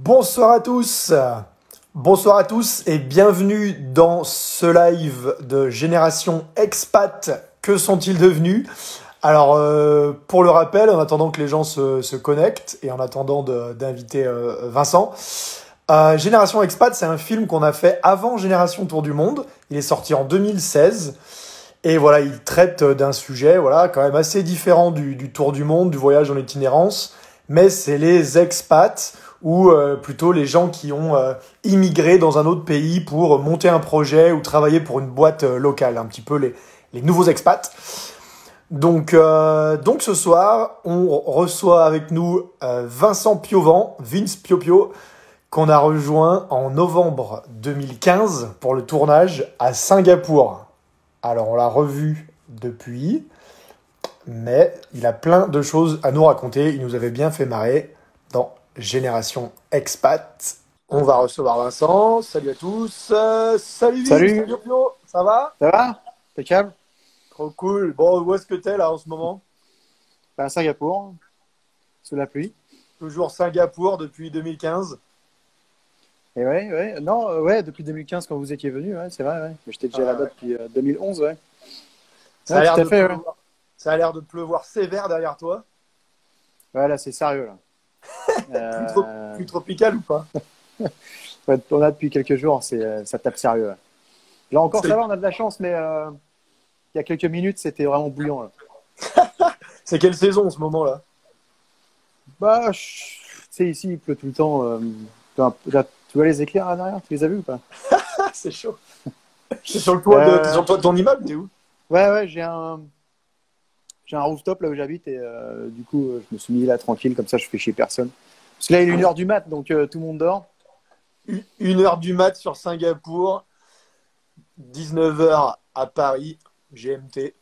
Bonsoir à tous. Bonsoir à tous et bienvenue dans ce live de Génération Expat. Que sont-ils devenus? Alors, pour le rappel, en attendant que les gens se connectent et en attendant d'inviter Vincent, Génération Expat, c'est un film qu'on a fait avant Génération Tour du Monde. Il est sorti en 2016. Et voilà, il traite d'un sujet voilà, quand même assez différent du Tour du Monde, du voyage en itinérance. Mais c'est les expats ou plutôt les gens qui ont immigré dans un autre pays pour monter un projet ou travailler pour une boîte locale, un petit peu les nouveaux expats. Donc ce soir, on reçoit avec nous Vincent Piovent, Vince Piopio, qu'on a rejoint en novembre 2015 pour le tournage à Singapour. Alors on l'a revu depuis, mais il a plein de choses à nous raconter. Il nous avait bien fait marrer dans Génération Expat. On va recevoir Vincent. Salut à tous. Salut Vince, Salut. salut Pio. Ça va? Ça va? Impeccable? Trop cool. Bon, où est-ce que t'es là en ce moment? À Singapour, sous la pluie. Toujours Singapour depuis 2015. Et ouais. Non, ouais, depuis 2015 quand vous étiez venu, ouais, c'est vrai, ouais. Mais j'étais déjà là-bas depuis 2011, ouais. Ça a Ouais, l'air tout à de fait, ouais. pleuvoir. Ça a l'air de pleuvoir sévère derrière toi. Ouais, là, c'est sérieux, là. Plus tropical ou pas? Ouais, on a depuis quelques jours, ça tape sérieux, ouais. Là encore, C'est ça va, on a de la chance, mais il y a quelques minutes, c'était vraiment bouillant, là. c'est quelle saison en ce moment-là? Bah, tu sais, ici, il pleut tout le temps. Tu vois les éclairs là derrière? Tu les as vus ou pas? Ah, c'est chaud. T'es sur le toit t'es sur le toit de ton immeuble, t'es où? Ouais, j'ai un rooftop là où j'habite et du coup, je me suis mis là tranquille, comme ça je fais chier personne. Parce que là, il est 1h du mat, donc tout le monde dort. 1 heure du mat sur Singapour, 19h à Paris, GMT.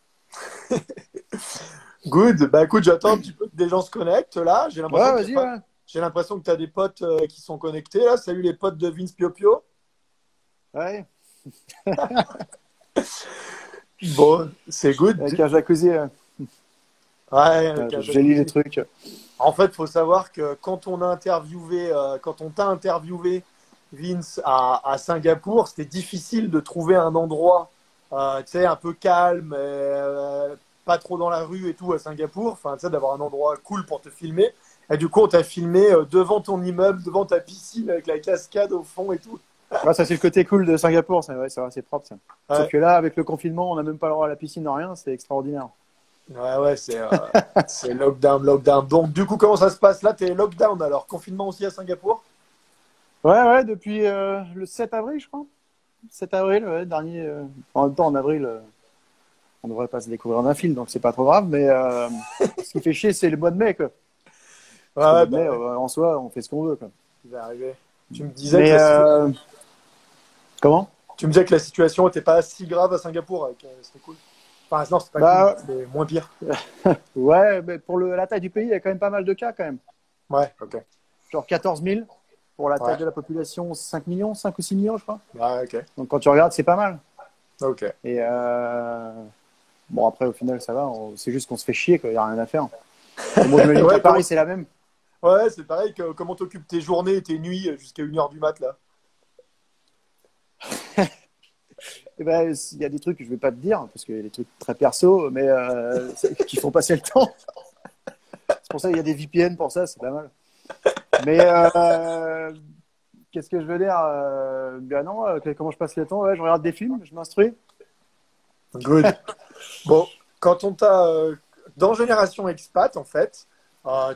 Good. Bah écoute, j'attends un petit peu que des gens se connectent là. Ouais, vas-y, ouais. J'ai l'impression que tu as des potes qui sont connectés là. Salut les potes de Vince Piopio. Ouais, Bon, c'est good. avec un jacuzzi, Ouais, avec un j'ai lu les jacuzzi. trucs. En fait, faut savoir que quand on t'a interviewé, Vince, à Singapour, c'était difficile de trouver un endroit, tu sais, un peu calme, pas trop dans la rue et tout à Singapour. Enfin, tu sais, d'avoir un endroit cool pour te filmer. Et du coup, on t'a filmé devant ton immeuble, devant ta piscine avec la cascade au fond et tout. Ouais, ça, c'est le côté cool de Singapour, ouais, ça va, c'est propre, ça. Sauf Ouais, que là, avec le confinement, on n'a même pas le droit à la piscine, rien, c'est extraordinaire. ouais, c'est lockdown. Donc, du coup, comment ça se passe là? T'es lockdown alors? Confinement aussi à Singapour? Ouais, depuis le 7 avril, je crois. 7 avril, ouais, dernier. En même temps, en avril, on devrait pas se découvrir d'un fil, donc c'est pas trop grave, mais ce qui fait chier, c'est le mois de mai, quoi. Parce qu'au Ouais, mois de bah mai, ouais, en soi, on fait ce qu'on veut, quoi. il va arriver. Tu me disais que Mais comment? tu me disais que la situation n'était pas si grave à Singapour. C'était cool. Enfin, non, c'est pas cool. Bah C'est moins pire. ouais, mais pour la taille du pays, il y a quand même pas mal de cas, quand même. Ouais, ok. Genre 14 000 pour la taille Ouais, de la population, 5 millions, 5 ou 6 millions, je crois. ouais, ok. Donc quand tu regardes, c'est pas mal. Ok. Et bon, après, au final, ça va. C'est juste qu'on se fait chier, quoi. Il n'y a rien à faire. Et moi, je me dis qu'à Ouais, Paris, c'est la même. ouais, c'est pareil. Comment t'occupes tes journées et tes nuits jusqu'à 1 heure du mat là? Et ben, il y a des trucs que je vais pas te dire, parce qu'il y a des trucs très perso, mais qui font passer le temps. C'est pour ça qu'il y a des VPN pour ça, c'est pas mal. Mais qu'est-ce que je veux dire ben non, comment je passe le temps? Ouais, je regarde des films, je m'instruis. Good. Bon, quand on t'a dans Génération Expat, en fait,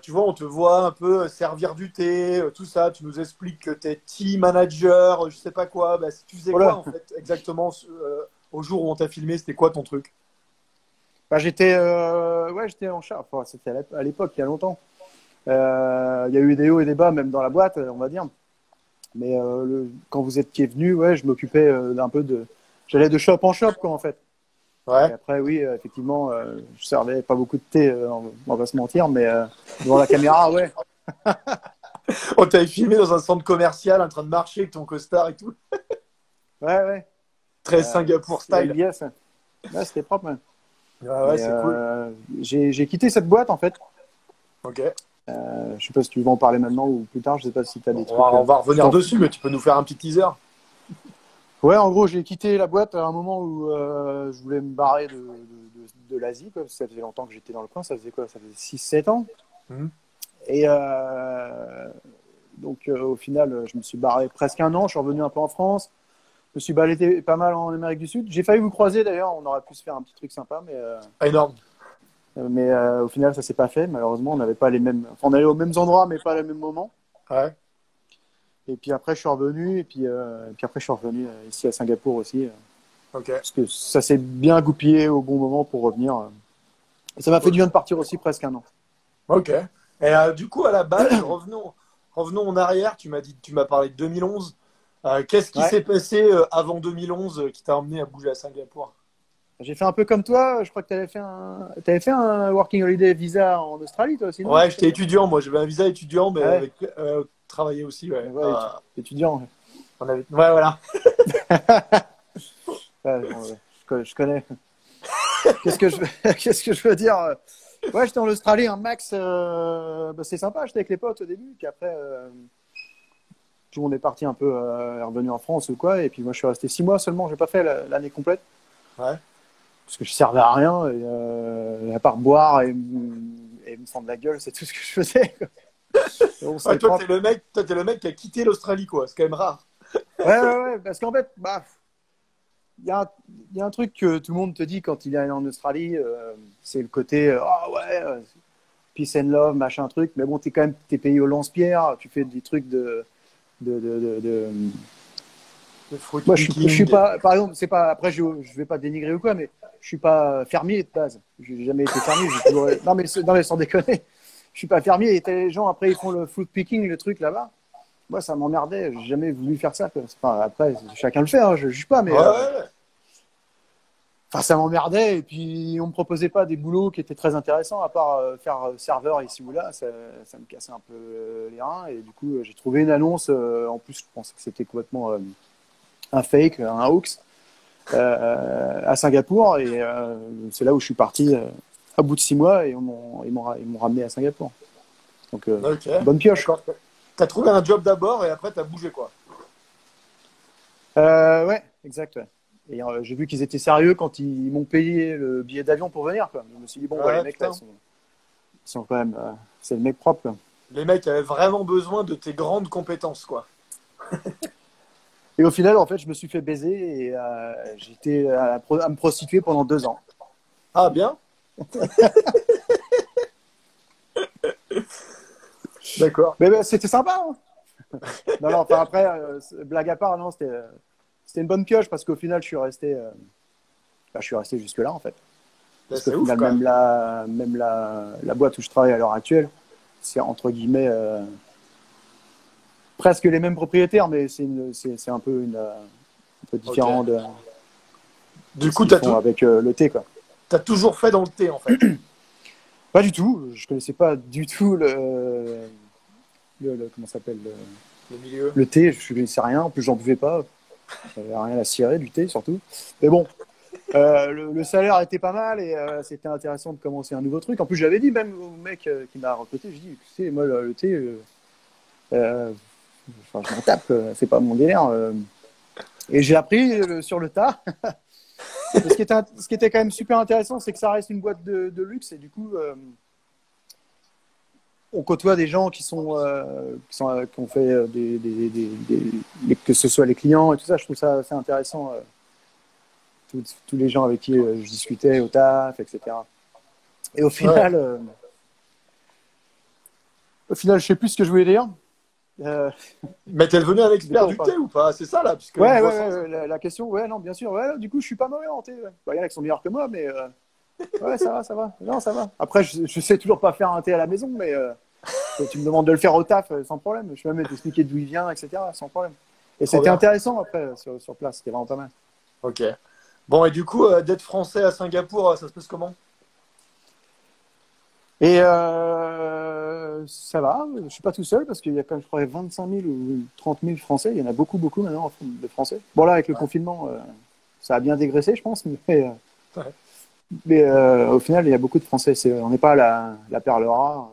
tu vois, on te voit un peu servir du thé, tout ça. Tu nous expliques que tu es team manager, je sais pas quoi. Bah, tu faisais quoi Voilà. en fait exactement au jour où on t'a filmé? C'était quoi ton truc? Bah, j'étais en charge. Enfin, c'était à l'époque, il y a longtemps. Il y a eu des hauts et des bas, même dans la boîte, on va dire. Mais quand vous étiez venu, ouais, je m'occupais d'un peu de. J'allais de shop en shop, quoi, en fait. Et Ouais. après, oui, effectivement, je servais pas beaucoup de thé, on va se mentir, mais devant la caméra, ouais. On t'avait filmé dans un centre commercial en train de marcher avec ton costard et tout. Ouais. Très Singapour C'est la style. MBS. Ouais, c'était propre, man. Ouais, Mais c'est cool. j'ai quitté cette boîte, en fait. Ok. Je sais pas si tu veux en parler maintenant ou plus tard. Je sais pas si tu as des trucs. On va revenir dessus, mais tu peux nous faire un petit teaser. Ouais, en gros, j'ai quitté la boîte à un moment où je voulais me barrer de l'Asie, quoi, parce que ça faisait longtemps que j'étais dans le coin. Ça faisait quoi? Ça faisait 6-7 ans. Et donc, au final, je me suis barré presque un an. Je suis revenu un peu en France. Je me suis baladé pas mal en Amérique du Sud. J'ai failli vous croiser d'ailleurs. On aurait pu se faire un petit truc sympa, Énorme. mais au final, ça s'est pas fait. Malheureusement, on n'avait pas les mêmes. Enfin, on allait aux mêmes endroits, mais pas au même moment. Ouais. Et puis après, je suis revenu. Et puis après, je suis revenu ici à Singapour aussi. Ok. Parce que ça s'est bien goupillé au bon moment pour revenir. Et ça m'a fait du bien de partir aussi presque un an. Ok. Et du coup, à la base, revenons en arrière. Tu m'as parlé de 2011. Qu'est-ce qui s'est passé avant 2011 qui t'a emmené à bouger à Singapour? J'ai fait un peu comme toi. Je crois que t'avais fait un working holiday visa en Australie, toi aussi, non? Ouais, j'étais étudiant. Moi, j'avais un visa étudiant, mais Ouais. avec travailler aussi. Ouais. Ouais, étudiant. Ouais, voilà. Ouais, je connais. Qu'est-ce que je veux dire? Ouais, j'étais en Australie, un max. C'est sympa, j'étais avec les potes au début. Puis après, tout le monde est parti un peu, est revenu en France ou quoi. Et puis moi, je suis resté 6 mois seulement. J'ai pas fait l'année complète. Ouais. Parce que je servais à rien. Et, à part boire et me fendre la gueule, c'est tout ce que je faisais. Ouais, toi, t'es le mec qui a quitté l'Australie, quoi. C'est quand même rare. Ouais, parce qu'en fait, il y a un truc que tout le monde te dit quand il est en Australie, c'est le côté peace and love, machin truc. Mais bon, t'es payé au lance-pierre, tu fais des trucs de moi, je suis pas, par exemple, c'est pas, après, je vais pas dénigrer ou quoi, mais je suis pas fermier de base. J'ai jamais été fermier. Non, mais sans déconner. Je suis pas fermier. Et les gens, après, ils font le fruit picking, le truc là-bas. Moi, ça m'emmerdait. J'ai jamais voulu faire ça, quoi. Enfin, après, chacun le fait, hein, je juge pas, mais. Ouais. Enfin, ça m'emmerdait. Et puis, on me proposait pas des boulots qui étaient très intéressants, à part faire serveur ici ou là. Ça me cassait un peu les reins. Et du coup, j'ai trouvé une annonce. En plus, je pensais que c'était complètement un fake, un hoax, à Singapour. Et c'est là où je suis parti à bout de 6 mois. Et ils m'ont ramené à Singapour. Donc, bonne pioche. T'as trouvé un job d'abord et après t'as bougé, quoi. Ouais, exact. Ouais. Et j'ai vu qu'ils étaient sérieux quand ils m'ont payé le billet d'avion pour venir, quoi. Je me suis dit, bon, les mecs, là, ils sont quand même. C'est le mec propre, quoi. Les mecs avaient vraiment besoin de tes grandes compétences, quoi. Et au final, en fait, je me suis fait baiser et j'étais à me prostituer pendant 2 ans. Ah, bien. D'accord. Mais c'était sympa, hein. Non, enfin, après, blague à part, non, c'était une bonne pioche parce qu'au final, je suis resté jusque-là, en fait. Parce qu'au final, même la boîte où je travaille à l'heure actuelle, c'est entre guillemets presque les mêmes propriétaires, mais c'est un peu différent de du coup, avec le thé, quoi. T'as toujours fait dans le thé, en fait? Pas du tout. Je connaissais pas du tout comment ça s'appelle le milieu. Le thé. Je connaissais rien. En plus, j'en buvais pas. J'avais rien à cirer du thé, surtout. Mais bon, le salaire était pas mal et c'était intéressant de commencer un nouveau truc. En plus, j'avais dit même au mec qui m'a recruté, je dis, tu sais, moi le thé, enfin, je m'en tape, c'est pas mon délire. Et j'ai appris sur le tas. Et ce qui était quand même super intéressant, c'est que ça reste une boîte de luxe et du coup, on côtoie des gens qui ont fait que ce soit les clients et tout ça. Je trouve ça assez intéressant. Tous les gens avec qui je discutais au taf, etc. Et au final, je sais plus ce que je voulais dire. Mais t'es devenu un expert du thé ou pas? C'est ça là, puisque la question, ouais, non, bien sûr. Ouais, du coup, je suis pas mauvais en thé. Ouais. Il y en a qui sont meilleurs que moi, mais ouais, ça va. Non, ça va. Après, je sais toujours pas faire un thé à la maison, mais tu me demandes de le faire au taf, sans problème. Je peux même t'expliquer d'où il vient, etc., sans problème. Et c'était intéressant après sur place. C'était vraiment pas mal. Ok. Bon, et du coup, d'être français à Singapour, ça se passe comment? Et ça va, je suis pas tout seul parce qu'il y a quand même, je crois, 25 000 ou 30 000 Français. Il y en a beaucoup maintenant de Français. Bon, là, avec le confinement, ça a bien dégraissé, je pense. Mais au final, il y a beaucoup de Français. On n'est pas la perle rare.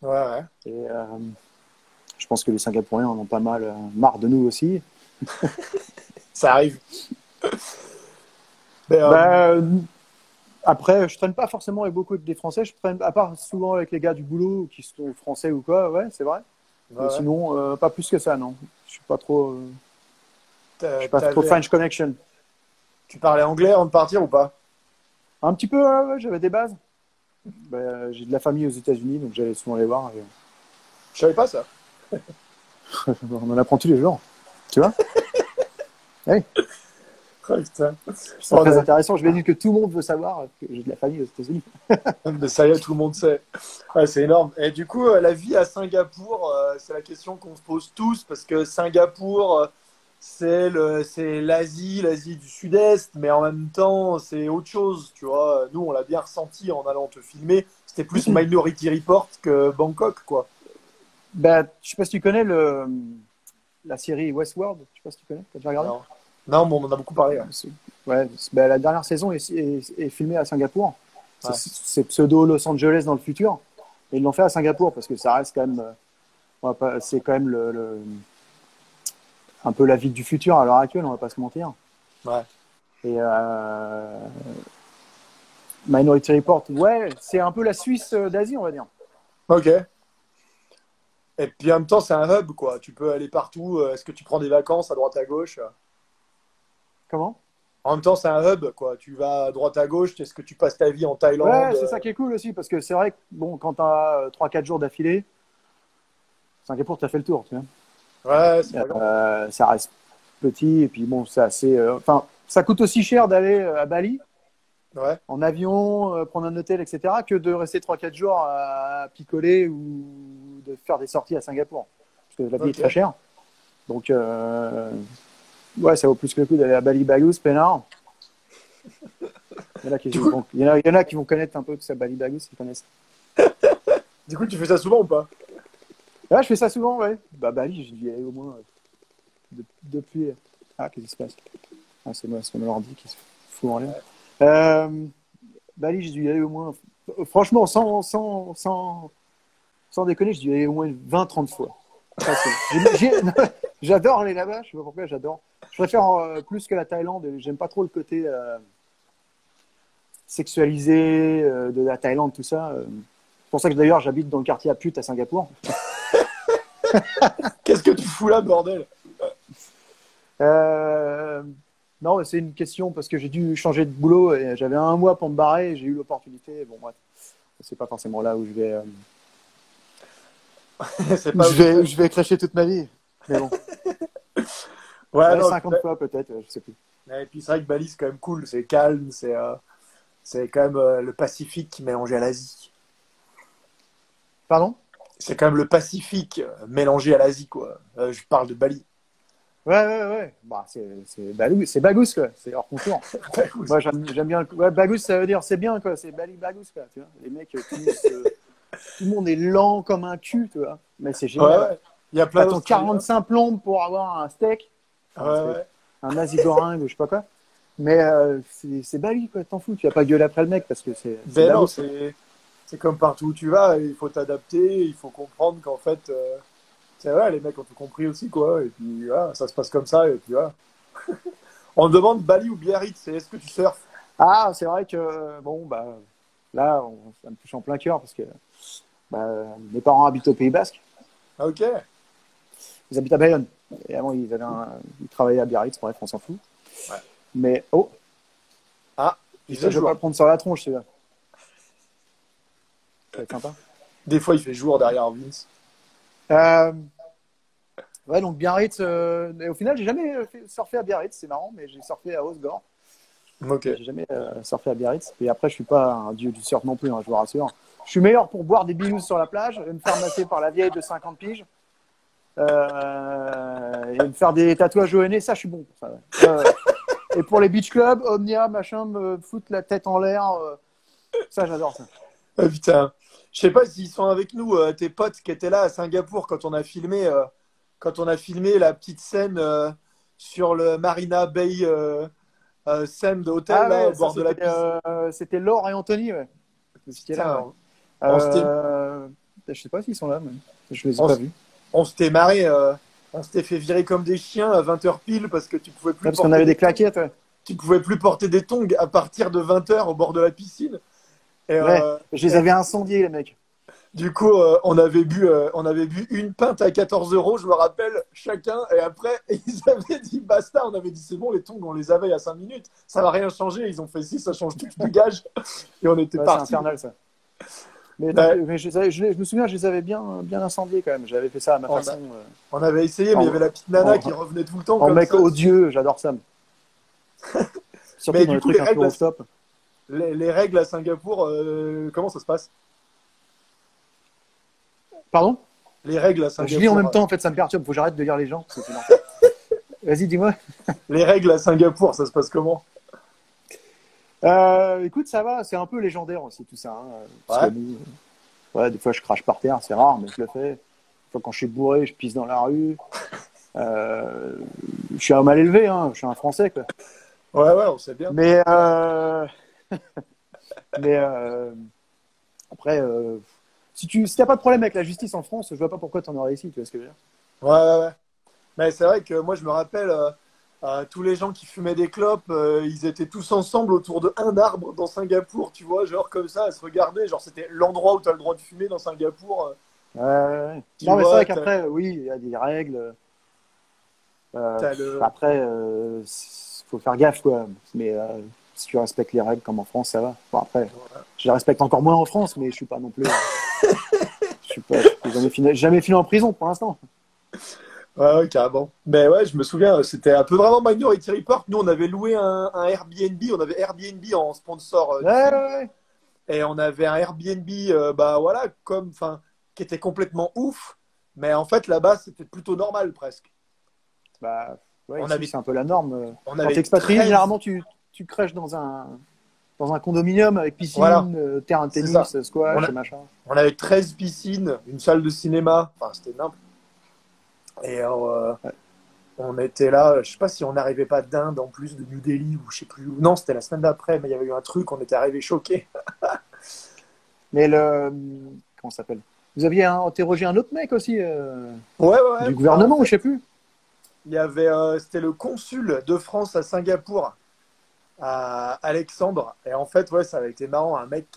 Ouais, ouais. Et je pense que les Singapouriens en ont pas mal marre de nous aussi. Ça arrive. Mais, Bah, après, je traîne pas forcément avec beaucoup des Français. Je traîne, à part souvent avec les gars du boulot qui sont français ou quoi. Ouais, c'est vrai. ouais, Mais ouais. sinon, pas plus que ça, non. Je suis pas trop, je suis pas trop T'avais, French Connection. tu parlais anglais avant de partir ou pas? Un petit peu, ouais, j'avais des bases. Bah, j'ai de la famille aux États-Unis, donc j'allais souvent les voir. Je savais pas ça. On en apprend tous les jours. Tu vois? Oui, Oh, putain. c'est Oh, très intéressant. Je vais dire que tout le monde veut savoir que j'ai de la famille aux États-Unis. mais ça y est, tout le monde sait. Ouais, c'est énorme. Et du coup, la vie à Singapour, c'est la question qu'on se pose tous parce que Singapour, c'est l'Asie du Sud-Est, mais en même temps, c'est autre chose, tu vois. Nous, on l'a bien ressenti en allant te filmer. C'était plus Minority Report que Bangkok, quoi. Bah, je sais pas si tu connais la série Westworld. Je sais pas si tu connais. T'as déjà regardé? Non. Non, mais on en a beaucoup parlé. Ouais. Ouais, bah, la dernière saison est filmée à Singapour. Ouais. C'est pseudo Los Angeles dans le futur. Et ils l'ont fait à Singapour parce que ça reste quand même, c'est quand même un peu la vie du futur à l'heure actuelle, on va pas se mentir. Ouais. Et Minority Report, ouais, c'est un peu la Suisse d'Asie, on va dire. Ok. Et puis en même temps, c'est un hub, quoi. Tu peux aller partout. Est-ce que tu prends des vacances à droite à gauche? Comment? En même temps, c'est un hub, quoi. Tu vas à droite à gauche. Est-ce que tu passes ta vie en Thaïlande? Ouais, c'est ça qui est cool aussi, parce que c'est vrai que bon, quand tu as 3-4 jours d'affilée, Singapour, tu as fait le tour, tu vois. Ouais, c'est pas grand. Ça reste petit, et puis bon, c'est assez. Enfin, ça coûte aussi cher d'aller à Bali, Ouais. en avion, prendre un hôtel, etc., que de rester 3-4 jours à picoler ou de faire des sorties à Singapour. Parce que la vie est très Ok. chère. Donc, ouais, ça vaut plus que le coup d'aller à Bali Bagus, Pénard. Du coup, Il y en a qui vont connaître un peu tout ça, Bali Bagus, ils connaissent. tu fais ça souvent ou pas? Là, je fais ça souvent, ouais. Bah, Bali, j'y vais au moins depuis. Ah, qu'est-ce qui se passe? Ah, c'est mon ordi qui se fout en l'air. Ouais. Bali, j'ai dû y aller au moins. Franchement, sans déconner, j'ai dû y aller au moins 20-30 fois. Facile. J'adore aller là-bas, je sais pas pourquoi, j'adore. Je préfère plus que la Thaïlande, j'aime pas trop le côté sexualisé de la Thaïlande, tout ça. C'est pour ça que d'ailleurs, j'habite dans le quartier à pute à Singapour. Qu'est-ce que tu fous là, bordel? Euh, non, c'est une question parce que j'ai dû changer de boulot et j'avais un mois pour me barrer et j'ai eu l'opportunité. Bon, bref, c'est pas forcément là où C'est pas. je vais cracher toute ma vie. Mais bon, Ouais, ouais, non. 50 fois peut-être, je sais plus. Et puis c'est vrai que Bali, c'est quand même cool. C'est calme. C'est quand même le Pacifique qui mélangé à l'Asie. Pardon? C'est quand même le Pacifique mélangé à l'Asie, quoi. Je parle de Bali. Ouais. Bah, c'est Bagous, quoi. C'est hors concours. Moi, j'aime bien. Ouais, Bagous, ça veut dire c'est bien, quoi. C'est Bali Bagous, quoi. Tu vois, les mecs, tout le monde est lent comme un cul, tu vois. Mais c'est Ouais, génial. ouais. Il y a plein T'attends d'Australiens. 45 plombes pour avoir un steak. Ouais, Enfin, ouais. un nasi goreng ou je sais pas quoi. Mais c'est Bali, quoi. T'en fous. Tu vas pas gueuler après le mec parce que c'est Ben non, Bagous, quoi. c'est comme partout où tu vas. Il faut t'adapter. Il faut comprendre qu'en fait, c'est vrai, les mecs ont tout compris aussi, quoi. Et puis voilà, ça se passe comme ça. Et puis voilà. On te demande Bali ou Biarritz. C'est est-ce que tu surfes? Ah, c'est vrai que, bon, bah, là, ça me touche en plein cœur parce que bah, mes parents habitent au Pays Basque. Ah, ok. Ils habitent à Bayonne. Et avant, ils travaillaient à Biarritz. Bref, on s'en fout. Ouais. Mais, oh, Ah, il j'espère fait que je vais pas jour. le prendre sur la tronche, celui-là. Ça va être sympa. Des fois, il fait jour derrière Vince. Euh, ouais, donc Biarritz, mais au final, j'ai jamais surfé à Biarritz. C'est marrant, mais j'ai surfé à Osgore. Ok. Mais j'ai jamais surfé à Biarritz. Et après, je suis pas un dieu du surf non plus, hein, je vous rassure. Je suis meilleur pour boire des binous sur la plage et me faire masser par la vieille de 50 piges. Et me faire des tatouages au nez, ça, je suis bon pour ça. Ouais. Et pour les beach clubs, Omnia, machin, me foutre la tête en l'air. Ça, j'adore ça. Ah, putain. Je sais pas s'ils sont avec nous, tes potes qui étaient là à Singapour quand on a filmé la petite scène sur le Marina Bay Sand Hotel Ah là, ouais, au ça, bord de la piste. c'était Laure et Anthony, ouais. Vous étiez là, ouais. Putain, on s'était Euh, Je sais pas s'ils sont là, mais je les ai On, pas s- vus. on s'était marré, on s'était fait virer comme des chiens à 20h pile parce que tu pouvais Ouais, plus parce qu'on porter avait des des tongs. claquettes, ouais. Tu pouvais plus porter des tongs à partir de 20h au bord de la piscine. Et, Ouais, euh, je les et avais incendiés, les mecs. du coup, on avait bu une pinte à 14 euros, je me rappelle, chacun. Et après, ils avaient dit basta. On avait dit c'est bon, les tongs, on les avait il y a 5 minutes. Ça va rien changer. Ils ont fait si, ça change tout, du gage. Et on était Ouais, c'est partis. infernal, ça. Mais tant pis, Ouais, mais je me souviens, je les avais bien incendiés quand même. J'avais fait ça à ma on, façon. a- on avait essayé, mais il y En, avait la petite nana qui en, revenait tout le temps en comme mec ça. odieux, j'adore ça. Surtout Mais dans du les coup, trucs un peu au stop. les règles à Singapour, comment ça se passe? Pardon? Les règles à Je lis en même Singapour, temps, en fait, ça me perturbe. Faut que j'arrête de lire les gens. C'est une enfer. Vas-y, dis-moi. les règles à Singapour, ça se passe comment? Écoute, ça va. C'est un peu légendaire aussi, tout ça. Hein, parce que Ouais. nous, ouais, des fois, je crache par terre. C'est rare, mais je le fais. Des fois, quand je suis bourré, je pisse dans la rue. Euh, je suis un mal élevé, hein. Je suis un Français, quoi. Ouais, ouais, on sait bien. Mais, mais après, si t'as pas de problème avec la justice en France, je vois pas pourquoi t'en aurais ici. Tu vois ce que je veux dire? Ouais, ouais, ouais. Mais c'est vrai que moi, je me rappelle, tous les gens qui fumaient des clopes, ils étaient tous ensemble autour de un arbre dans Singapour, tu vois, genre comme ça, à se regarder. Genre, c'était l'endroit où tu as le droit de fumer dans Singapour. Ouais. Tu Non, mais c'est vois, vrai qu'après, oui, il y a des règles. t'as le. Après, faut faire gaffe, quoi. Mais si tu respectes les règles comme en France, ça va. Bon, après, je les respecte encore moins en France, mais je suis pas non plus. Je suis pas, j'ai jamais fini en prison pour l'instant. Ouais, ouais, carrément. Mais ouais, je me souviens, c'était un peu vraiment Minority Report. Nous, on avait loué un Airbnb, on avait Airbnb en sponsor Ouais, du film. ouais. Et on avait un Airbnb, bah voilà, comme, enfin, qui était complètement ouf. Mais en fait, là-bas, c'était plutôt normal presque. Bah, ouais, On ici, avait, c'est un peu la norme. on Quand t'es avait expatrié, 13. généralement, tu crèches dans un condominium avec Voilà, piscine, terrain de c'est ça. tennis, On, squash a- et machin. on avait 13 piscines, une salle de cinéma. Enfin, c'était nimp. Et Ouais. on était là, je sais pas si on n'arrivait pas d'Inde en plus de New Delhi ou je sais plus où. Non, c'était la semaine d'après, mais il y avait eu un truc, on était arrivé choqués. Mais comment ça s'appelle? Vous aviez interrogé un autre mec aussi, Ouais, ouais, ouais. du Bah, en gouvernement, ou je fait, sais plus. il y avait, c'était le consul de France à Singapour, à Alexandre. Et en fait, ouais, ça avait été marrant, un mec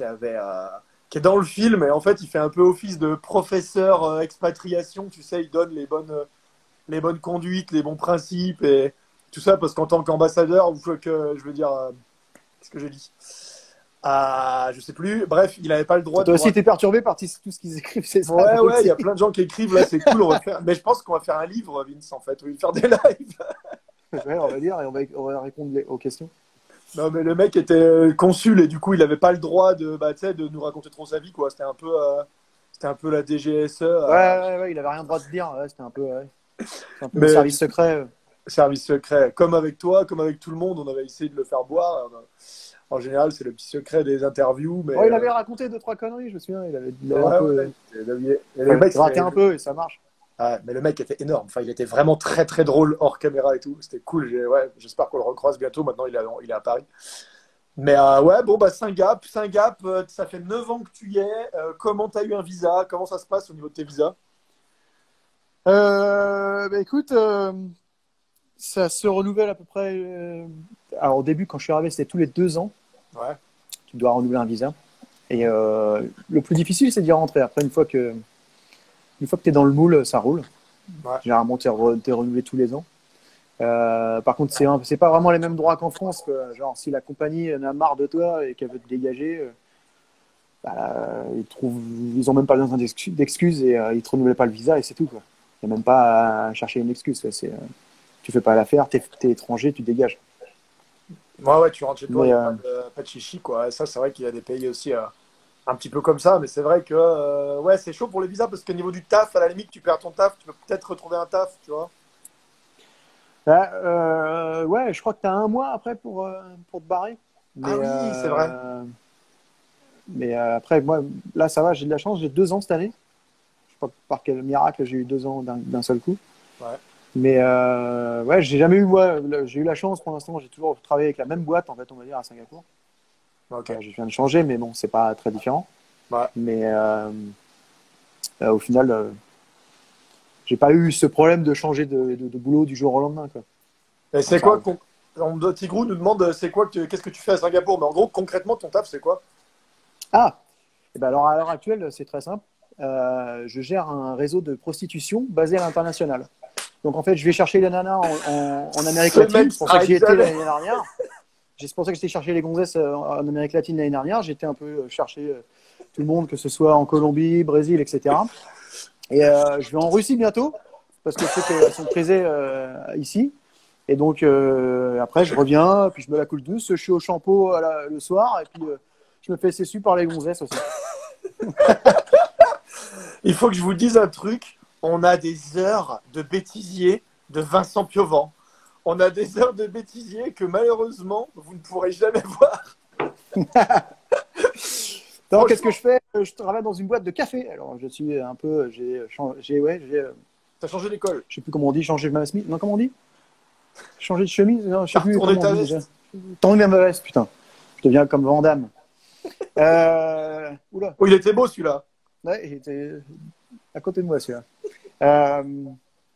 qui est dans le film, et en fait, il fait un peu office de professeur expatriation, tu sais, il donne les bonnes conduites, les bons principes, et tout ça, parce qu'en tant qu'ambassadeur, ou que, je veux dire, qu'est-ce que j'ai dit? Je sais plus. Bref, il n'avait pas le droit de Toi nous aussi, t'es raconter. perturbé par tout ce qu'ils écrivent, c'est ça, Ouais, moi ouais, il y aussi. a plein de gens qui écrivent, là, c'est cool, on va faire. Mais je pense qu'on va faire un livre, Vince, en fait, où il va faire des lives. Ouais, on va dire, et on va répondre aux questions. Non, mais le mec était consul et du coup, il n'avait pas le droit de, bah, tu sais, de nous raconter trop sa vie, quoi. C'était un peu la DGSE, Ouais, il avait rien le droit de dire. Ouais, c'était un peu, ouais. C'est un peu le mais service secret. service secret. Comme avec toi, comme avec tout le monde, on avait essayé de le faire boire. En général, c'est le petit secret des interviews, mais Bon, il avait raconté deux, trois conneries, je me souviens. Il avait un ouais, peu ouais. Et le mec, gratté un peu et ça marche. mais le mec était énorme. Enfin, il était vraiment très très drôle hors caméra et tout. C'était cool. Ouais, j'espère qu'on le recroise bientôt. Maintenant, il est à Paris. Mais ouais, bon, bah, Saint-Gap, ça fait 9 ans que tu y es. Comment tu as eu un visa? Comment ça se passe au niveau de tes visas? Bah, écoute, ça se renouvelle à peu près. Alors, au début, quand je suis arrivé, c'était tous les 2 ans. Ouais, Tu dois renouveler un visa. Et le plus difficile, c'est d'y rentrer. Après, une fois que tu es dans le moule, ça roule. ouais, Généralement, tu es renouvelé tous les ans. Par contre, c'est pas vraiment les mêmes droits qu'en France, quoi. Genre, si la compagnie en a marre de toi et qu'elle veut te dégager, bah, ils ont même pas besoin d'excuses et ils te renouvellent pas le visa et c'est tout, quoi. Il n'y a même pas à chercher une excuse, quoi. Tu fais pas l'affaire, t'es étranger, tu te dégages. ouais, ouais, tu rentres chez toi, il Mais n'y a pas de chichi, quoi. Et ça, c'est vrai qu'il y a des pays aussi un petit peu comme ça, mais c'est vrai que ouais, c'est chaud pour les visas parce qu'au niveau du taf, à la limite, tu perds ton taf, tu peux peut-être retrouver un taf, tu vois. ouais, je crois que tu as un mois après pour te barrer. Ah Mais, oui, c'est vrai. après, moi, là, ça va, j'ai de la chance, j'ai 2 ans cette année. Je sais pas par quel miracle j'ai eu 2 ans d'un seul coup. Ouais, Mais ouais, j'ai jamais eu, moi, j'ai eu la chance pour l'instant, j'ai toujours travaillé avec la même boîte, en fait, on va dire, à Singapour. ok. Je viens de changer, mais bon, c'est pas très différent. Ouais. Mais Au final, j'ai pas eu ce problème de changer de boulot du jour au lendemain, quoi. Et c'est Enfin, quoi Tigrou nous demande qu'est-ce que tu fais à Singapour? Mais en gros, concrètement, ton taf, c'est quoi? ah, et ben alors à l'heure actuelle, c'est très simple. Je gère un réseau de prostitution basé à l'international. Donc en fait, je vais chercher les nanas en Amérique Ce latine. mec C'est pour ça que j'y s'arrête étais jamais. l'année dernière. C'est pour ça que j'étais chercher les gonzesses en Amérique latine l'année dernière. J'étais un peu chercher tout le monde, que ce soit en Colombie, Brésil, etc. Et je vais en Russie bientôt, parce que je sais qu'elles sont prisées ici. Et donc après, je reviens, puis je me la coule douce. Je suis au shampoo le soir, et puis je me fais essuyer par les gonzesses aussi. Il faut que je vous dise un truc. On a des heures de bêtisier de Vincent Piovant. On a des heures de bêtisier que malheureusement, vous ne pourrez jamais voir. Alors, qu'est-ce que Franchement, je fais? Je travaille dans une boîte de café. Alors, je suis un peu, t'as changé d'école. je sais plus comment on dit, changer ma chemise. Non, comment on dit? Changer de chemise? Non, je sais T'as plus retourné comment on ta dit déjà. veste. Tourner ma veste, putain. Je deviens comme Van Damme. Oula. Oh, il était beau celui-là. Ouais, il était à côté de moi, celui-là. Euh,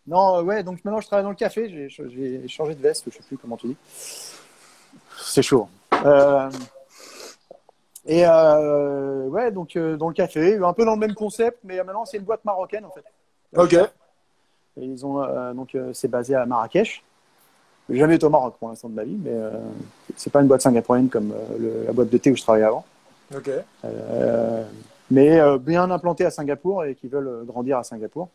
non, ouais, donc maintenant je travaille dans le café. J'ai changé de veste, je sais plus comment tu dis. C'est chaud. Ouais, donc dans le café, un peu dans le même concept, mais maintenant c'est une boîte marocaine en fait. Ok. Et ils ont c'est basé à Marrakech. J'ai jamais été au Maroc pour l'instant de ma vie, mais c'est pas une boîte singapourienne comme la boîte de thé où je travaillais avant. Ok. Mais bien implanté à Singapour et qui veulent grandir à Singapour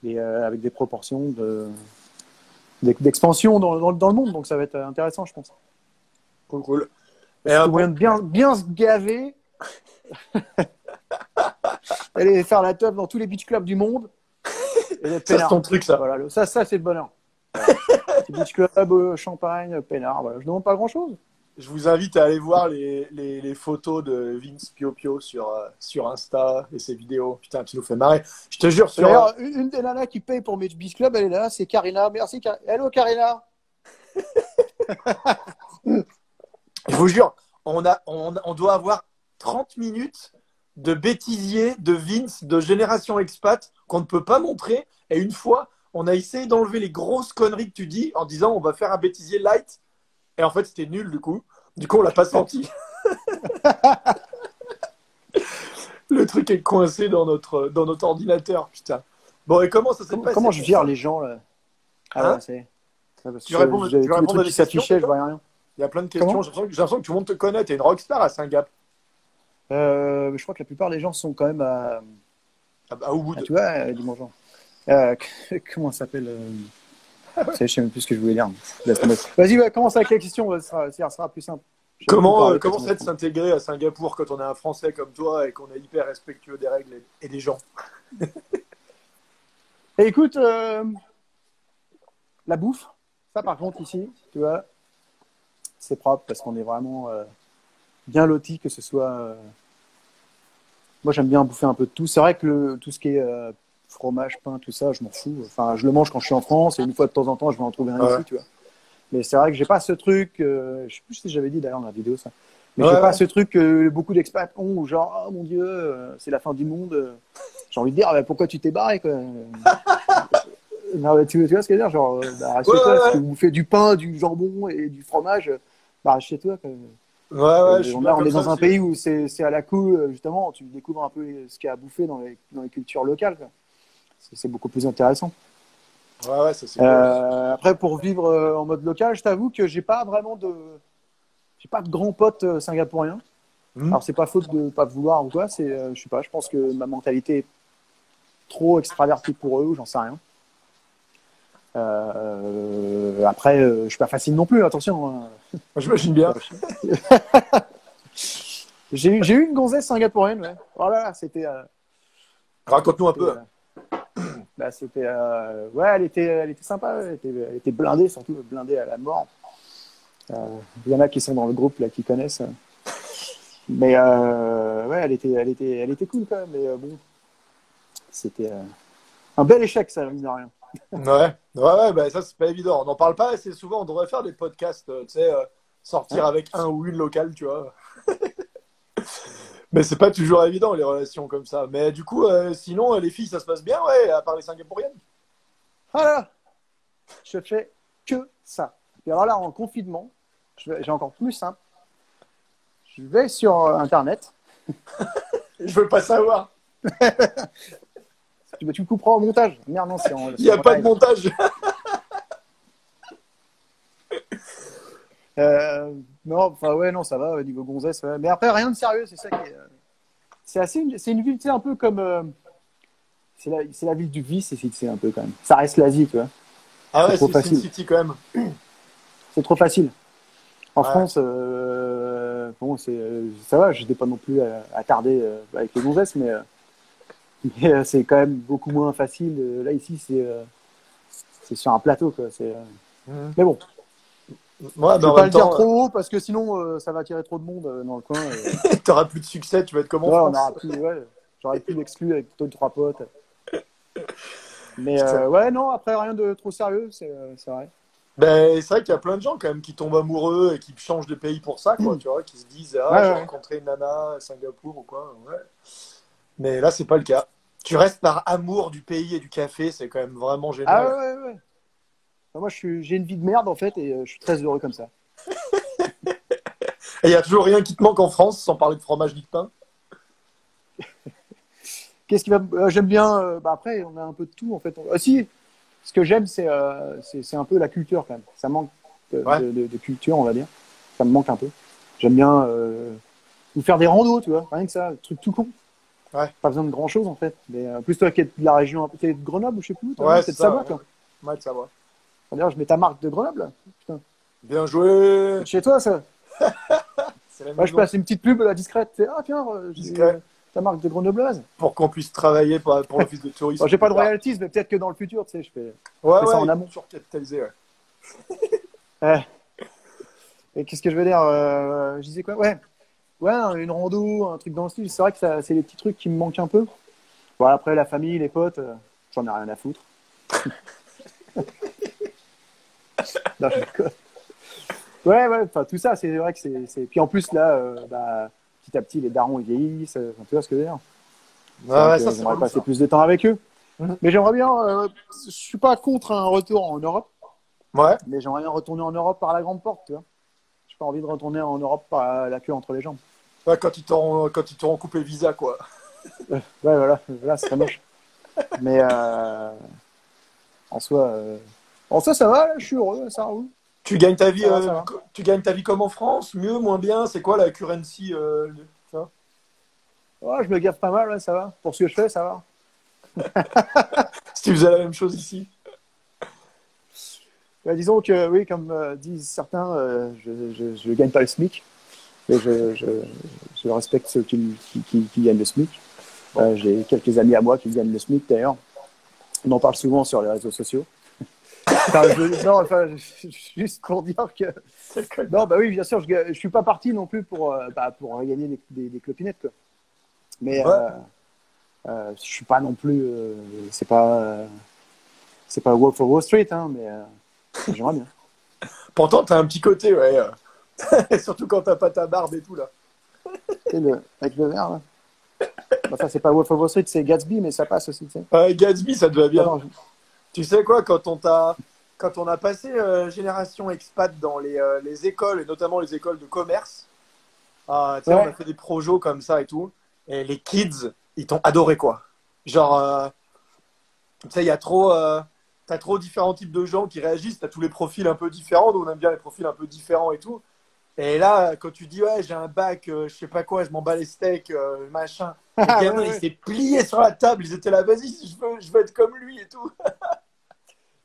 et avec des proportions d'expansion dans le monde. Donc ça va être intéressant, je pense. Cool, cool. Et C'est le bon, moyen de bien se gaver, aller faire la teuf dans tous les beach clubs du monde et d'être ça c'est peinard. ton truc ça. Voilà, ça c'est le bonheur. Voilà. Petit beach club, champagne, peinard. Voilà. Je demande pas grand-chose. Je vous invite à aller voir les photos de Vince Pio Pio sur Insta et ses vidéos. Putain, tu nous fais marrer. Je te jure, D'ailleurs, une des nanas qui paye pour mes beach club, elle est là, c'est Karina. Merci. Hello Karina. je vous jure, on doit avoir 30 minutes de bêtisier de Vince de Génération Expat qu'on ne peut pas montrer. Et une fois, on a essayé d'enlever les grosses conneries que tu dis en disant on va faire un bêtisier light. Et en fait, c'était nul du coup. Du coup, on l'a pas senti. Le truc est coincé dans notre ordinateur. Putain. Bon, et comment ça s'est passé Comment je pour vire ça? les gens là? Ah Hein? ouais, c'est. Parce que Tu réponds, j'avais tu tous les réponds à trucs des qui questions? s'affichaient, je voyais rien. Il y a plein de questions. Comment? J'ai l'impression que tout le monde te connaît. T'es une rockstar à Singapour. Je crois que la plupart des gens sont quand même À Ubud. tu vois, dis-moi genre. Comment ça s'appelle je sais même plus ce que je voulais dire. Laisse tomber. Vas-y, ouais, commence avec les questions, ça sera plus simple. Je sais même plus parler, Comment façon. c'est de s'intégrer à Singapour quand on est un Français comme toi et qu'on est hyper respectueux des règles et des gens? Et écoute, la bouffe, ça par contre ici, tu vois, c'est propre parce qu'on est vraiment bien lotis, que ce soit. Moi, j'aime bien bouffer un peu de tout. C'est vrai que tout ce qui est fromage, pain, tout ça, je m'en fous. Enfin, je le mange quand je suis en France et une fois de temps en temps, je vais en trouver un Ouais. ici, tu vois. Mais c'est vrai que j'ai pas ce truc. Je sais plus si j'avais dit d'ailleurs dans la vidéo ça. Mais Ouais, j'ai pas ouais. ce truc que beaucoup d'expats ont, où genre, oh mon Dieu, c'est la fin du monde. J'ai envie de dire, bah, pourquoi tu t'es barré, quoi. Non, mais tu vois ce que je veux dire? Genre, bah, reste Ouais, chez toi, ouais, si vous faites du pain, du jambon et du fromage, bah, reste chez toi, quoi. ouais, ouais, je suis bien On comme est ça dans un aussi. pays où c'est à la cool, justement, tu découvres un peu ce qu'il y a à bouffer dans les cultures locales, quoi. C'est beaucoup plus intéressant. Ouais, ouais, ça c'est cool. Après, pour vivre en mode local, je t'avoue que j'ai pas de grands potes singapouriens. Hmm. Alors, c'est pas faute de pas vouloir ou quoi, je sais pas, je pense que ma mentalité est trop extravertie pour eux, ou j'en sais rien. Après, je suis pas facile non plus, attention. Hein. J'imagine bien. J'ai eu une gonzesse singapourienne, ouais. Oh là là, c'était. Raconte-nous un peu. Ouais, elle était sympa, elle était blindée, surtout blindée à la mort. Il y en a qui sont dans le groupe là, qui connaissent. Mais ouais, elle était cool quand même. Mais bon, c'était un bel échec, ça, mine de rien. Ouais, ouais, bah, ça c'est pas évident. On n'en parle pas assez souvent. On devrait faire des podcasts, tu sais, sortir Hein? avec un ou une locale, tu vois. Mais c'est pas toujours évident, les relations comme ça. Mais du coup, sinon, les filles, ça se passe bien, ouais, à part les Singapouriennes. Voilà, je fais que ça. Et alors là, en confinement, j'ai encore plus simple. Je vais sur Internet. Je veux pas savoir. Tu me couperas au montage. Merde, non, Il n'y a pas de montage. Non, enfin ouais, non, ça va au niveau gonzesse. Ouais. Mais après, rien de sérieux, c'est ça qui est. C'est une ville, tu sais, un peu comme. C'est la ville du vice, c'est un peu quand même. Ça reste l'Asie, tu vois. Ah C'est ouais, trop c'est une facile. city quand même. C'est trop facile. En Ouais. France, bon, ça va, je n'étais pas non plus attardé avec les gonzesses, mais c'est quand même beaucoup moins facile. Là, ici, c'est sur un plateau, quoi. Mhm. Mais bon, Ouais, je mais ne en vais pas même le dire temps, trop haut parce que sinon, ça va attirer trop de monde dans le coin. t'auras plus de succès, tu vas être comme en Ouais, France. ouais, j'aurais pu l'exclure avec deux, trois potes. Mais Putain. ouais, non, après, rien de trop sérieux, c'est vrai. Ben, c'est vrai qu'il y a plein de gens quand même qui tombent amoureux et qui changent de pays pour ça, quoi, tu vois, qui se disent, Ouais, ah, j'ai ouais. rencontré une nana à Singapour ou quoi, ouais. Mais là, c'est pas le cas. Tu restes par amour du pays et du café, c'est quand même vraiment Ah génial. ouais, ouais, ouais. Enfin, moi, j'ai une vie de merde, en fait, et je suis très heureux comme ça. Et il y a toujours rien qui te manque en France, sans parler de fromage ni de pain. Qu'est-ce qui va. J'aime bien. Bah après, on a un peu de tout, en fait. Ah, si, ce que j'aime, c'est un peu la culture, quand même. Ça manque Ouais, de culture, on va dire. Ça me manque un peu. J'aime bien ou faire des randos, tu vois. Rien que ça, truc tout con. ouais, Pas besoin de grand-chose, en fait. Mais plus toi qui es de la région, t'es de Grenoble, ou je sais plus, toi, non? ouais, T'es c'est de ça, Savoie, ouais. toi. Ouais, ça va. D'ailleurs, je mets ta marque de Grenoble, là. Putain. Bien joué. C'est de chez toi, ça. C'est la Ouais, je maison. place une petite pub discrète. Ah, tiens, j'ai Discret. ta marque de Grenobloise. Pour qu'on puisse travailler pour l'office de Bon, tourisme j'ai plus pas de tard. royalties, mais peut-être que dans le futur, tu sais, je Ouais, fais ça ouais, en il faut amont. toujours capitaliser, ouais. Et qu'est-ce que je veux dire je disais quoi? Ouais, ouais, une rando, un truc dans le style. C'est vrai que c'est les petits trucs qui me manquent un peu. Bon, après, la famille, les potes, j'en ai rien à foutre. Non, je déconne. Ouais, ouais, enfin, tout ça, c'est vrai que Puis en plus, là, bah, petit à petit, les darons, ils vieillissent. Enfin, tu vois ce que je veux dire? C'est Ouais, vrai ouais, que ça, c'est j'aimerais relou, passer ça. plus de temps avec eux. Mhm. Mais j'aimerais bien. Je suis pas contre un retour en Europe, Ouais. mais j'aimerais bien retourner en Europe par la grande porte, tu vois. J'ai pas envie de retourner en Europe par la queue entre les jambes. Ouais, quand ils t'auront coupé le visa, quoi. Ouais, voilà, voilà, c'est très moche. Mais en soi, ça va, là, je suis heureux, ça roule. Tu gagnes ta vie, Ça va, ça va. tu gagnes ta vie comme en France, mieux, moins bien. C'est quoi la currency, ça. Ouais, je me gaffe pas mal, ouais, ça va. Pour ce que je fais, ça va. Si tu faisais la même chose ici. Ouais, disons que, oui, comme disent certains, je gagne pas le SMIC, mais je respecte ceux qui gagnent le SMIC. Bon. J'ai quelques amis à moi qui gagnent le SMIC, d'ailleurs. On en parle souvent sur les réseaux sociaux. Enfin, non, enfin, juste pour dire que. Quel Non, connard. bah oui, bien sûr, je suis pas parti non plus pour gagner des clopinettes, quoi. Mais Ouais. je suis pas non plus. C'est pas Wolf of Wall Street, hein, mais j'aimerais bien. Pourtant, t'as un petit côté, ouais. Surtout quand t'as pas ta barbe et tout, là. Tu sais, avec le verre, là. Enfin, c'est pas Wolf of Wall Street, c'est Gatsby, mais ça passe aussi, tu sais. Ouais, Gatsby, ça te va bien. Attends, Tu sais quoi, quand on a passé génération expat dans les écoles, et notamment les écoles de commerce, tu sais, on a ouais. fait des projos comme ça et tout, et les kids, ils t'ont adoré, quoi. Genre, tu sais, t'as trop différents types de gens qui réagissent, t'as tous les profils un peu différents, nous on aime bien les profils un peu différents et tout. Et là, quand tu dis, ouais, j'ai un bac, je sais pas quoi, je m'en bats les steaks, machin, les Ah, ouais, gamins, ils ouais. s'est pliés sur la table, ils étaient là, vas-y, je veux être comme lui et tout.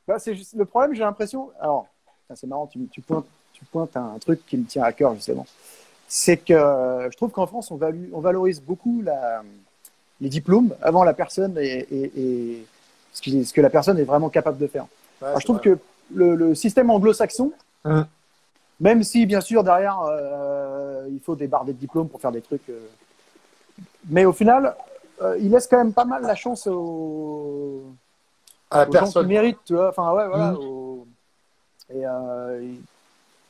Bah, c'est juste le problème, j'ai l'impression. Alors, c'est marrant, tu pointes à un truc qui me tient à cœur, justement. C'est que je trouve qu'en France, on valorise beaucoup les diplômes avant la personne et ce que la personne est vraiment capable de faire. Ouais, Alors, je c'est trouve vrai. que le système anglo-saxon, Hum. même si bien sûr derrière il faut des bardés de diplômes pour faire des trucs, mais au final, il laisse quand même pas mal la chance À la aux gens qui personne, quoi. méritent, tu vois. Enfin ouais, voilà. Hum. Et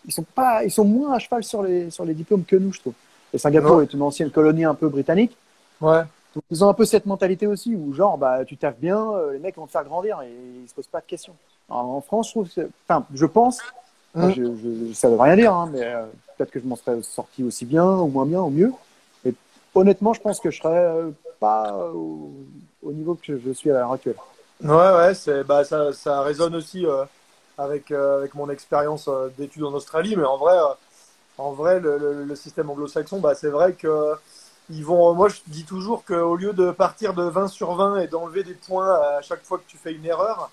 ils sont moins à cheval sur les diplômes que nous, je trouve. Et Singapour Ouais. est une ancienne colonie un peu britannique. Ouais. Donc, ils ont un peu cette mentalité aussi où, genre, bah, tu taffes bien, les mecs vont te faire grandir et ils se posent pas de questions. Alors, en France, je trouve enfin, je pense, moi, Mm. ça veut rien dire, hein, mais peut-être que je m'en serais sorti aussi bien, ou moins bien, ou mieux. Mais honnêtement, je pense que je serais pas au niveau que je suis à l'heure actuelle. Ouais, ouais, ça résonne aussi avec mon expérience d'études en Australie, mais en vrai, le système anglo-saxon, bah, c'est vrai que moi, je dis toujours qu'au lieu de partir de 20 sur 20 et d'enlever des points à chaque fois que tu fais une erreur,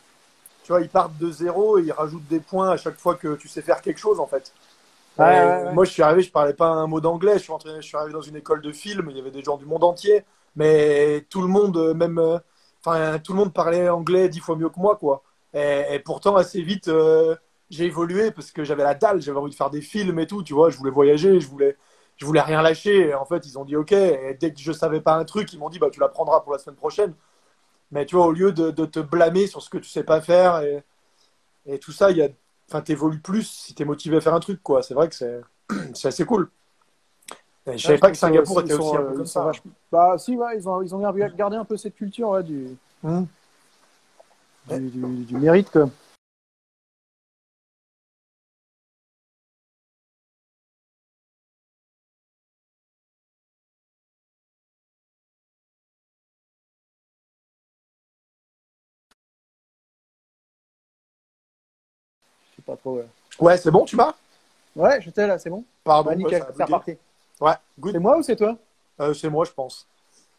tu vois, ils partent de zéro et ils rajoutent des points à chaque fois que tu sais faire quelque chose, en fait. Ouais, Et ouais, ouais. moi, je suis arrivé, je parlais pas un mot d'anglais. Je suis arrivé dans une école de film. Il y avait des gens du monde entier, mais tout le monde, enfin, tout le monde parlait anglais 10 fois mieux que moi, quoi. Et pourtant, assez vite, j'ai évolué parce que j'avais la dalle. J'avais envie de faire des films et tout, tu vois. Je voulais voyager, je voulais rien lâcher. Et en fait, ils ont dit OK. Et dès que je savais pas un truc, ils m'ont dit bah tu l'apprendras pour la semaine prochaine. Mais tu vois, au lieu de te blâmer sur ce que tu sais pas faire et tout ça, enfin, t'évolues plus si t'es motivé à faire un truc, quoi. C'est vrai que c'est assez cool. Et je Ouais, savais je pas que trouve ça Singapour aussi, était aussi un peu ils comme sont ça. vachement. Bah, si, ouais, ils ont gardé un peu cette culture ouais, Hmm. du mérite, quoi. Je sais pas trop. Ouais, Ouais, c'est bon, tu m'as? ouais j'étais là, c'est bon. Pardon, Ouais, ouais, ça nickel, a c'est bugué. reparti. Ouais, C'est good. moi ou c'est toi? C'est moi, je pense.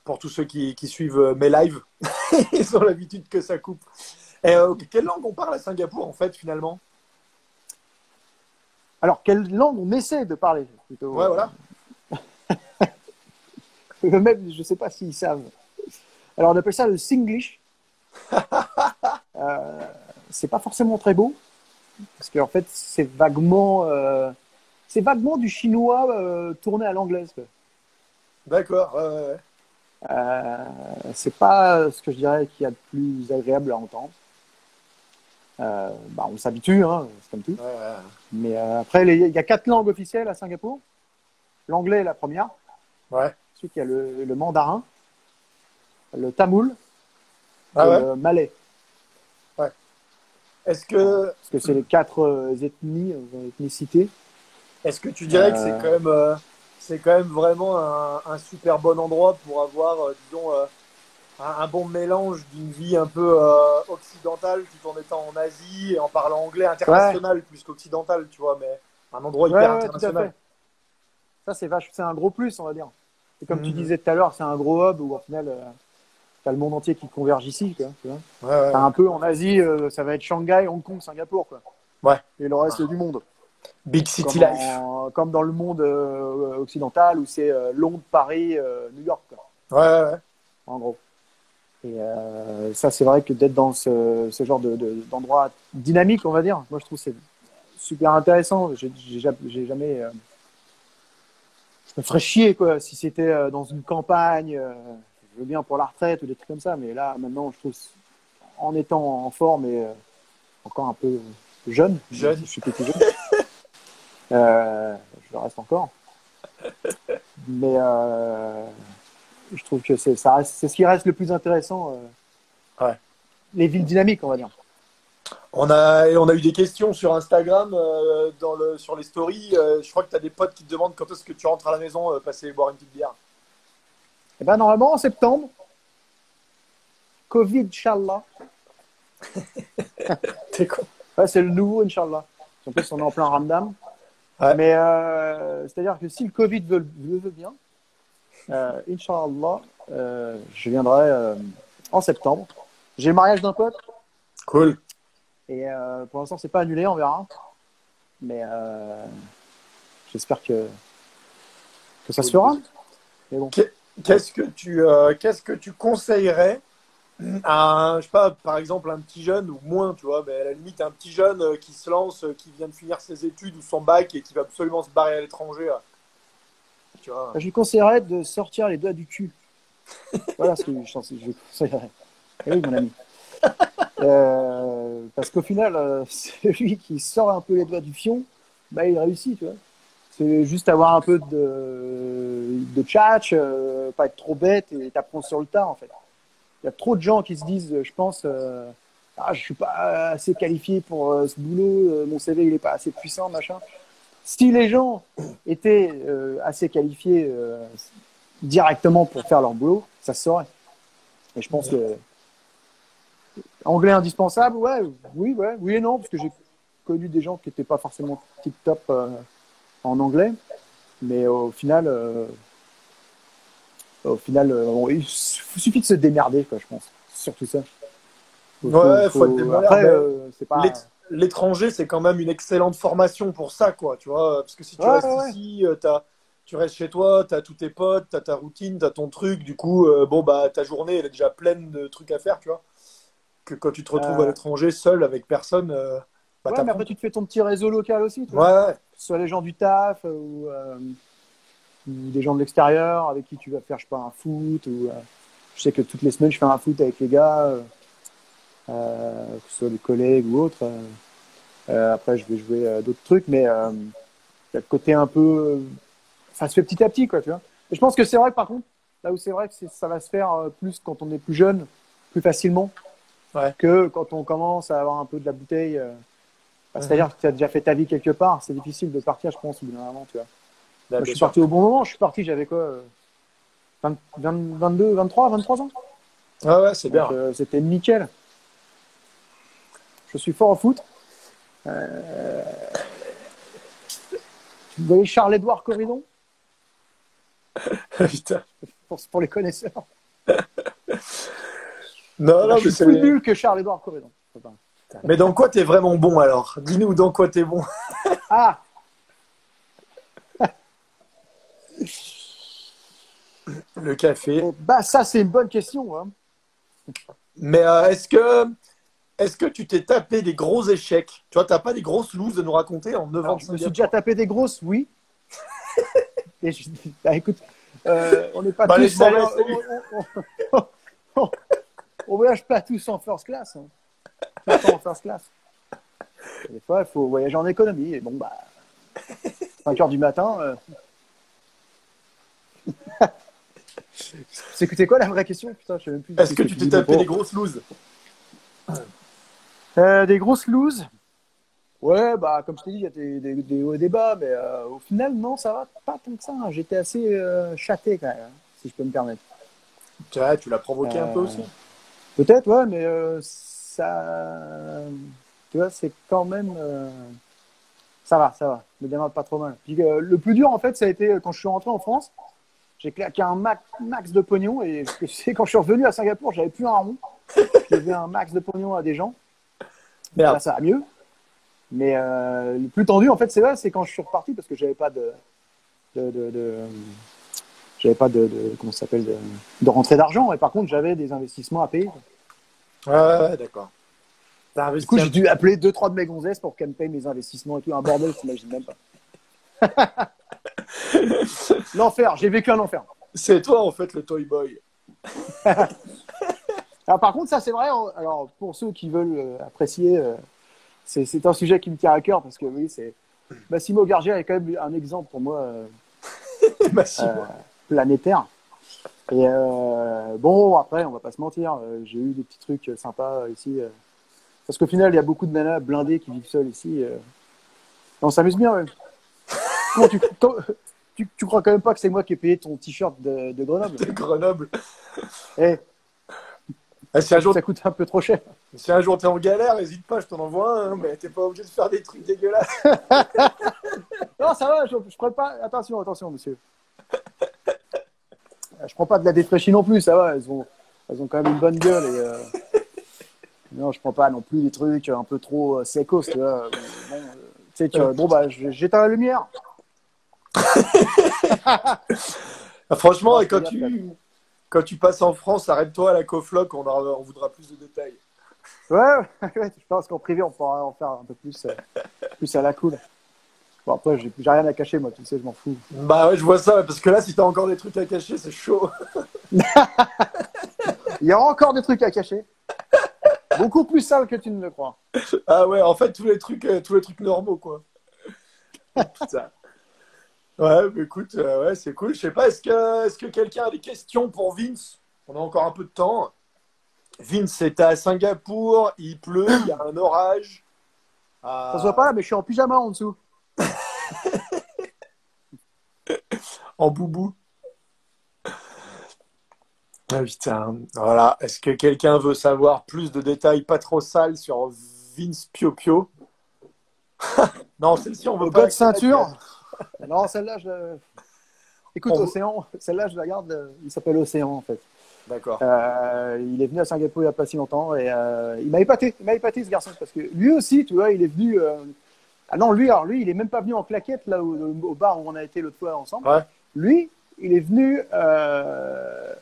Pour tous ceux qui suivent mes lives, ils ont l'habitude que ça coupe. Et quelle langue on parle à Singapour, en fait, finalement? Alors, quelle langue on essaie de parler plutôt Ouais, voilà. Même, je sais pas s'ils savent. Alors, on appelle ça le Singlish. C'est pas forcément très beau, parce qu'en fait, c'est vaguement du chinois tourné à l'anglaise, quoi. D'accord. Ouais, ouais, ouais. C'est pas ce que je dirais qu'il y a de plus agréable à entendre. Bah, on s'habitue, hein, c'est comme tout. Ouais, ouais. Mais après, il y a 4 langues officielles à Singapour. L'anglais est la première. Ouais. Ensuite, il y a le mandarin, le tamoul Ah et ouais? le malais. Ouais. Est-ce Voilà. que, Parce que c'est les 4 ethnicités. est-ce que tu dirais que Euh, c'est quand même vraiment un super bon endroit pour avoir, disons, un bon mélange d'une vie un peu occidentale tout en étant en Asie et en parlant anglais ouais, international plus qu'occidental, tu vois, mais un endroit hyper ouais, tout à international. fait. Ça, c'est un gros plus, on va dire. Et comme tu Mhm. disais tout à l'heure, c'est un gros hub où, au final, t'as le monde entier qui converge ici, quoi, tu vois. Ouais, ouais, T'as ouais. un peu en Asie, ça va être Shanghai, Hong Kong, Singapour, quoi. Ouais. Et le reste du monde. Big City Life. Comme dans le monde occidental où c'est Londres, Paris, New York, quoi, Ouais, ouais, ouais. en gros. Et ça, c'est vrai que d'être dans ce genre d'endroit dynamique, on va dire, moi je trouve que c'est super intéressant. J'ai jamais. Je me ferais chier, quoi, si c'était dans une campagne. Je veux bien pour la retraite ou des trucs comme ça, mais là, maintenant, je trouve, en étant en forme et encore un peu jeune, même si Jeune. je suis plus tout jeune, euh, je le reste encore. Mais je trouve que c'est ce qui reste le plus intéressant, Ouais. les villes dynamiques, on va dire. On a eu des questions sur Instagram, sur les stories. Je crois que tu as des potes qui te demandent quand est-ce que tu rentres à la maison, passer boire une petite bière. Et ben normalement, en septembre, Covid, Inch'Allah. T'es con. Ouais, c'est le nouveau, Inch'Allah. En plus, on est en plein Ramadan. Ouais. Mais c'est-à-dire que si le Covid le veut bien, Inch'Allah, je viendrai en septembre. J'ai le mariage d'un pote Cool. et pour l'instant, c'est pas annulé, on verra. Mais j'espère que ça se Cool, fera. cool. Mais bon, Qu'est- ouais. Qu'est-ce que tu conseillerais à, je sais pas, par exemple, un petit jeune ou moins, tu vois, mais à la limite, un petit jeune qui se lance, qui vient de finir ses études ou son bac et qui va absolument se barrer à l'étranger, tu vois. Je lui conseillerais de sortir les doigts du cul. Voilà ce que je lui conseillerais. Et oui, mon ami. Parce qu'au final, celui qui sort un peu les doigts du fion, bah, il réussit, tu vois. C'est juste avoir un peu de tchatch, pas être trop bête et t'apprends sur le tas, en fait. Il y a trop de gens qui se disent, je pense, ah, je suis pas assez qualifié pour ce boulot, mon CV il est pas assez puissant, machin. Si les gens étaient assez qualifiés directement pour faire leur boulot, ça se saurait. Et je pense que anglais indispensable, ouais, oui et non, parce que j'ai connu des gens qui n'étaient pas forcément tip top en anglais, mais il suffit de se démerder, quoi, je pense. C'est surtout ça. Ouais, faut être débrouillard. Après, Mais c'est pas. l'étranger, c'est quand même une excellente formation pour ça, quoi. Tu vois, parce que si tu Ouais, restes ouais. ici, tu restes chez toi, t'as tous tes potes, t'as ta routine, t'as ton truc. Du coup, bon bah ta journée, elle est déjà pleine de trucs à faire, tu vois. Que quand tu te retrouves à Euh, l'étranger, seul, avec personne, bah ouais, mais t'apprends. après, tu te fais ton petit réseau local aussi, tu Ouais, vois. ouais. Que ce soit les gens du taf ou des gens de l'extérieur avec qui tu vas faire, je sais pas, un foot. Je sais que toutes les semaines, je fais un foot avec les gars, que ce soit des collègues ou autres. Après, je vais jouer d'autres trucs, mais il y a le côté un peu. Ça se fait petit à petit, quoi, tu vois. Et je pense que c'est vrai, par contre, là où c'est vrai que ça va se faire plus quand on est plus jeune, plus facilement, Ouais. que quand on commence à avoir un peu de la bouteille. Mhm. C'est-à-dire que tu as déjà fait ta vie quelque part, c'est difficile de partir, je pense, au bout d'un moment, tu vois. Bah, Moi, je bien suis sûr. parti au bon moment, je suis parti, j'avais quoi, 22, 23 ans. Ouais, ouais, c'est Donc, bien. c'était nickel. Je suis fort au foot. Vous voyez Charles-Édouard Corridon, Putain. pour les connaisseurs. Non, Eh ben, non, je mais suis plus c'est. nul que Charles-Édouard Corridon. Mais dans quoi t'es vraiment bon alors? Dis-nous dans quoi t'es bon. Ah, Le café. bah ça, c'est une bonne question, hein. Mais est-ce que tu t'es tapé des gros échecs? Tu vois, t'as pas des grosses looses de nous raconter en 9 ans Alors, de je me suis déjà Singapour? tapé des grosses, oui. Et bah, écoute, on n'est pas Bah, allez, tous je m'en allés, vais, salut. on- on voyage pas tous en first class, hein. Tout le temps en first class. Des fois, il faut voyager en économie. Et bon, bah, 5 heures du matin. C'est quoi la vraie question? Putain, je sais même plus Est-ce qu'est-ce que que tu tu t'es dis. Mais tapé des bon. grosses looses? Des grosses looses. Ouais, bah, comme je t'ai dit, il y a des hauts et des bas, mais au final, non, ça va pas tant que ça, hein. J'étais assez châté quand même, hein, si je peux me permettre. Ouais, tu l'as provoqué un peu Euh, aussi. Peut-être, ouais, mais ça. Tu vois, c'est quand même. Ça va. Me démarre pas trop mal. Puis, le plus dur, en fait, ça a été quand je suis rentré en France. J'ai claqué un max de pognon et tu sais, quand je suis revenu à Singapour, j'avais plus un rond. Je devais un max de pognon à des gens. Là, Merde. ça va mieux. Mais le plus tendu, en fait, c'est là, c'est quand je suis reparti parce que de, de, de- j'avais pas comment ça s'appelle, de rentrée d'argent. Et par contre, j'avais des investissements à payer. Ouais, ouais, ouais, d'accord. T'as Du coup, investi un j'ai petit dû peu. appeler deux, trois de mes gonzesses pour qu'elles me payent mes investissements et tout. Un bordel, je t'imagine même pas. L'enfer, j'ai vécu un enfer. C'est toi, en fait, le toy boy. Alors, par contre, ça, c'est vrai. Alors, pour ceux qui veulent apprécier, c'est un sujet qui me tient à cœur parce que oui, c'est Massimo Gargia est quand même un exemple pour moi Massimo. planétaire. Et bon, après, on va pas se mentir, j'ai eu des petits trucs sympas ici. Parce qu'au final, il y a beaucoup de nanas blindées qui vivent seules ici. On s'amuse bien, ouais. Comment tu crois quand même pas que c'est moi qui ai payé ton t-shirt de Grenoble? De Grenoble. Eh, Ah, ça coûte un peu trop cher. si un jour t'es en galère, n'hésite pas, je t'en envoie un, hein, mais t'es pas obligé de faire des trucs dégueulasses. Non, ça va, je prends pas. Attention, monsieur. Je prends pas de la défraîchie non plus, ça va. Elles ont quand même une bonne gueule et non, je prends pas non plus des trucs un peu trop sécos, tu vois. Bon, tu sais que bon bah j'éteins la lumière. Ah, franchement, Non, et je plaisir, peut-être. quand tu passes en France, arrête-toi à la Cofloc, on voudra plus de détails. Ouais, ouais, je pense qu'en privé on pourra en faire un peu plus à la cool. Bon après j'ai rien à cacher moi, tu sais, je m'en fous. Bah ouais, je vois ça, parce que là, si t'as encore des trucs à cacher, c'est chaud. Il y a encore des trucs à cacher, beaucoup plus sales que tu ne le crois. Ah ouais, en fait, tous les trucs normaux, quoi. Putain. Ouais, bah, écoute, ouais, c'est cool. Je sais pas, est-ce que quelqu'un a des questions pour Vince? On a encore un peu de temps. Vince, c'est à Singapour, il pleut, il y a un orage. Ça se voit pas à- là, mais je suis en pyjama en dessous. En boubou. Ah putain, voilà. Est-ce que quelqu'un veut savoir plus de détails pas trop sales sur Vince Pio Pio? Non, celle-ci, on veut Au pas gars la de connaître, ceinture. Gad. Non, celle-là, écoute, On veut- Océan, celle-là, je la garde. Il s'appelle Océan en fait. D'accord. Il est venu à Singapour il n'y a pas si longtemps et il m'a épaté ce garçon parce que lui aussi, tu vois, il est venu. Ah non, lui, alors lui, il est même pas venu en claquette là au bar où on a été l'autre fois ensemble. Ouais. Lui, il est venu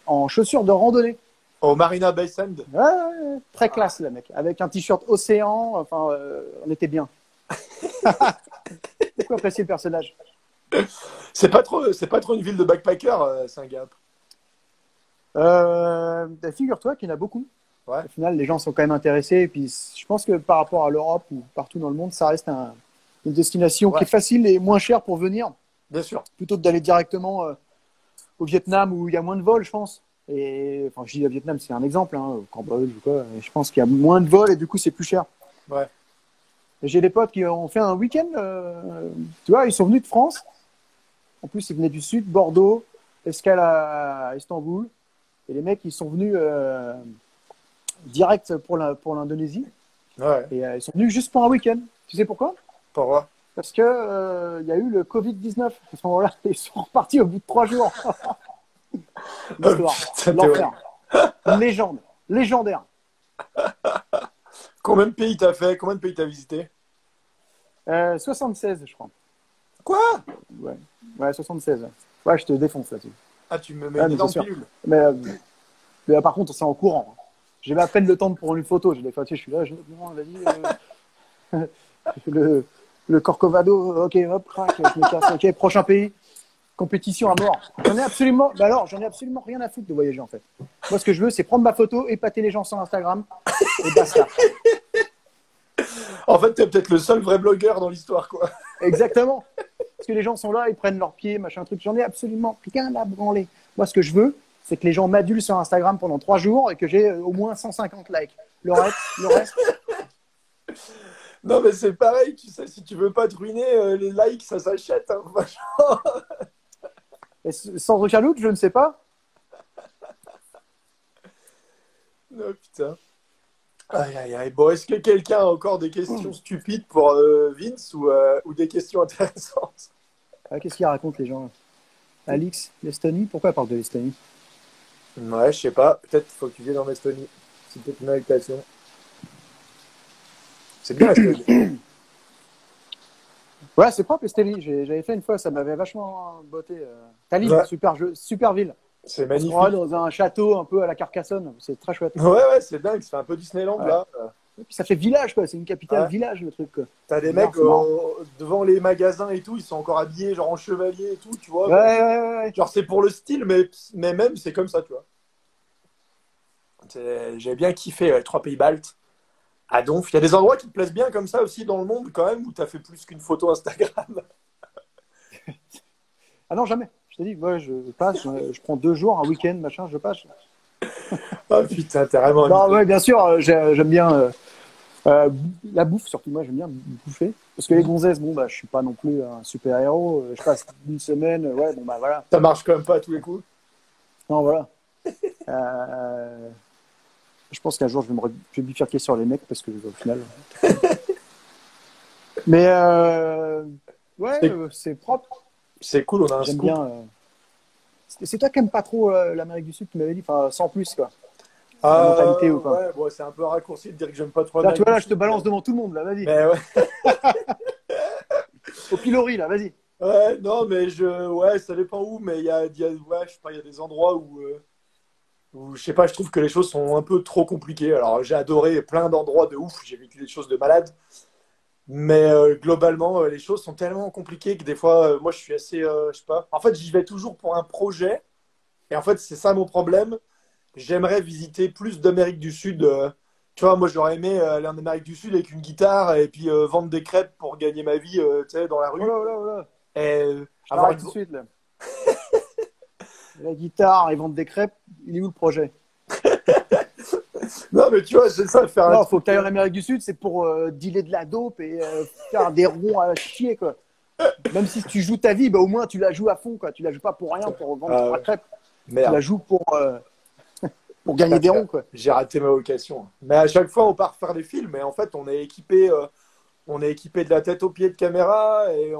en chaussures de randonnée. Au Marina Bay Sand. Ouais, ouais, ouais. Très classe, le mec, avec un t-shirt Océan. Enfin, on était bien. Beaucoup apprécié le personnage. C'est pas trop une ville de backpackers, Singapour. Figure-toi qu'il y en a beaucoup. Ouais, Au final, les gens sont quand même intéressés. Et puis, je pense que par rapport à l'Europe ou partout dans le monde, ça reste une destination qui ouais, est facile et moins chère pour venir, bien sûr. plutôt que d'aller directement au Vietnam où il y a moins de vols, je pense. Et enfin, je dis au Vietnam, c'est un exemple, hein, au Cambodge ou quoi. Et je pense qu'il y a moins de vols et du coup, c'est plus cher. Ouais. Et j'ai des potes qui ont fait un week-end. Tu vois, ils sont venus de France. En plus, ils venaient du sud, Bordeaux, escale à Istanbul. Et les mecs, ils sont venus direct pour l'Indonésie. Ouais. Et ils sont venus juste pour un week-end. Tu sais pourquoi? Pourquoi? Parce que il y a eu le Covid-19 à ce moment-là. Ils sont repartis au bout de 3 jours. Oh, L'histoire, putain, t'es l'enfer. horrible. Une légende, légendaire. Combien de pays t'as fait? Combien de pays t'as visité? 76, je crois. Quoi? Ouais, ouais 76. Ouais, je te défonce là-dessus. Ah, tu me mets Ouais, une mais c'est énorme sûr. pilule. Mais par contre, c'est en courant. J'ai à peine le temps de prendre une photo. J'ai des fois, tu sais, je suis là, non, vas-y. Le, le Corcovado, ok, hop, crac, je me casse. Ok, prochain pays, compétition à mort. J'en ai absolument rien à foutre de voyager en fait. Moi, ce que je veux, c'est prendre ma photo, épater les gens sur Instagram et basta. En fait, t'es peut-être le seul vrai blogueur dans l'histoire, quoi. Exactement. Parce que les gens sont là, ils prennent leurs pieds, machin truc. J'en ai absolument rien à branler. Moi, ce que je veux, c'est que les gens m'adulent sur Instagram pendant 3 jours et que j'ai au moins 150 likes. Le reste, Non, mais c'est pareil, tu sais, si tu veux pas te ruiner, les likes, ça s'achète, hein, franchement. et sans aucun doute, je ne sais pas. Oh, putain. Aïe, aïe, aïe. Bon, est-ce que quelqu'un a encore des questions stupides pour Vince ou des questions intéressantes? Ah, qu'est-ce qu'ils racontent les gens? Alix, l'Estonie? Pourquoi elle parle de l'Estonie? Ouais, je sais pas. Peut-être qu'il faut que tu viennes en Estonie. C'est peut-être une invitation. C'est bien l'Estonie. Ouais, c'est propre l'Estonie. J'avais fait une fois, ça m'avait vachement botté. Tallinn, Ouais, super ville. c'est On se croirait magnifique. dans un château un peu à la Carcassonne. C'est très chouette. Ouais, ouais, c'est dingue. Ça fait un peu Disneyland, Ouais. là. Et puis ça fait village, quoi. C'est une capitale Ouais. village, le truc, quoi. T'as des C'est bizarre, mecs c'est marrant. devant les magasins et tout, ils sont encore habillés genre en chevalier et tout, tu vois. Ouais, ouais, ouais, ouais. Genre c'est pour le style, mais même c'est comme ça, tu vois. J'ai bien kiffé les trois pays baltes. À Donf, il y a des endroits qui te plaisent bien comme ça aussi dans le monde quand même, où t'as fait plus qu'une photo Instagram. Ah non, jamais. Je te dis, moi, je passe, je prends 2 jours, un week-end, machin, je passe. Ah putain, t'es vraiment un Non, mytho. ouais, bien sûr, j'aime bien la bouffe, surtout moi, j'aime bien bouffer. Parce que les gonzesses, bon, bah, je suis pas non plus un super-héros. Je passe une semaine, ouais, bon, bah voilà. Ça marche quand même pas à tous les coups. Non, voilà. Euh, je pense qu'un jour, je vais bifurquer sur les mecs parce que, au final. Mais, ouais, C'est c'est propre. c'est cool, on a un J'aime scoop. bien. C'est toi qui aimes pas trop l'Amérique du Sud, tu m'avais dit, enfin, sans plus, quoi. La mentalité ou quoi. Ouais, bon, c'est un peu raccourci de dire que j'aime pas trop Là, tu l'Amérique vois, du là, je te Sud. balance devant tout le monde, là, vas-y. Mais ouais. Au pilori, là, vas-y. Ouais, non, mais ouais, ça dépend où, mais ouais, je sais pas, il y a des endroits où, je sais pas, je trouve que les choses sont un peu trop compliquées. Alors, j'ai adoré plein d'endroits de ouf, j'ai vécu des choses de malade, mais globalement, les choses sont tellement compliquées que des fois, moi, je suis assez, je sais pas. En fait, j'y vais toujours pour un projet, et en fait, c'est ça mon problème. J'aimerais visiter plus d'Amérique du Sud. Tu vois, moi, j'aurais aimé aller en Amérique du Sud avec une guitare et puis vendre des crêpes pour gagner ma vie, tu sais, dans la Oh rue. là, oh là, oh là. Et Je avoir t'arrête tout de suite, là. La guitare, ils vendent des crêpes. Il est où le projet? Non, mais tu vois, c'est ça, faire un Non, faut truc. que tu ailles en Amérique du Sud, c'est pour dealer de la dope et faire des ronds à chier, quoi. Même si tu joues ta vie, bah, au moins tu la joues à fond, quoi. Tu la joues pas pour rien, pour vendre trois crêpes. Tu la Merde, joues pour gagner des ronds, quoi. j'ai raté ma vocation. Mais à chaque fois, on part faire des films et en fait, on est équipé de la tête aux pieds de caméra et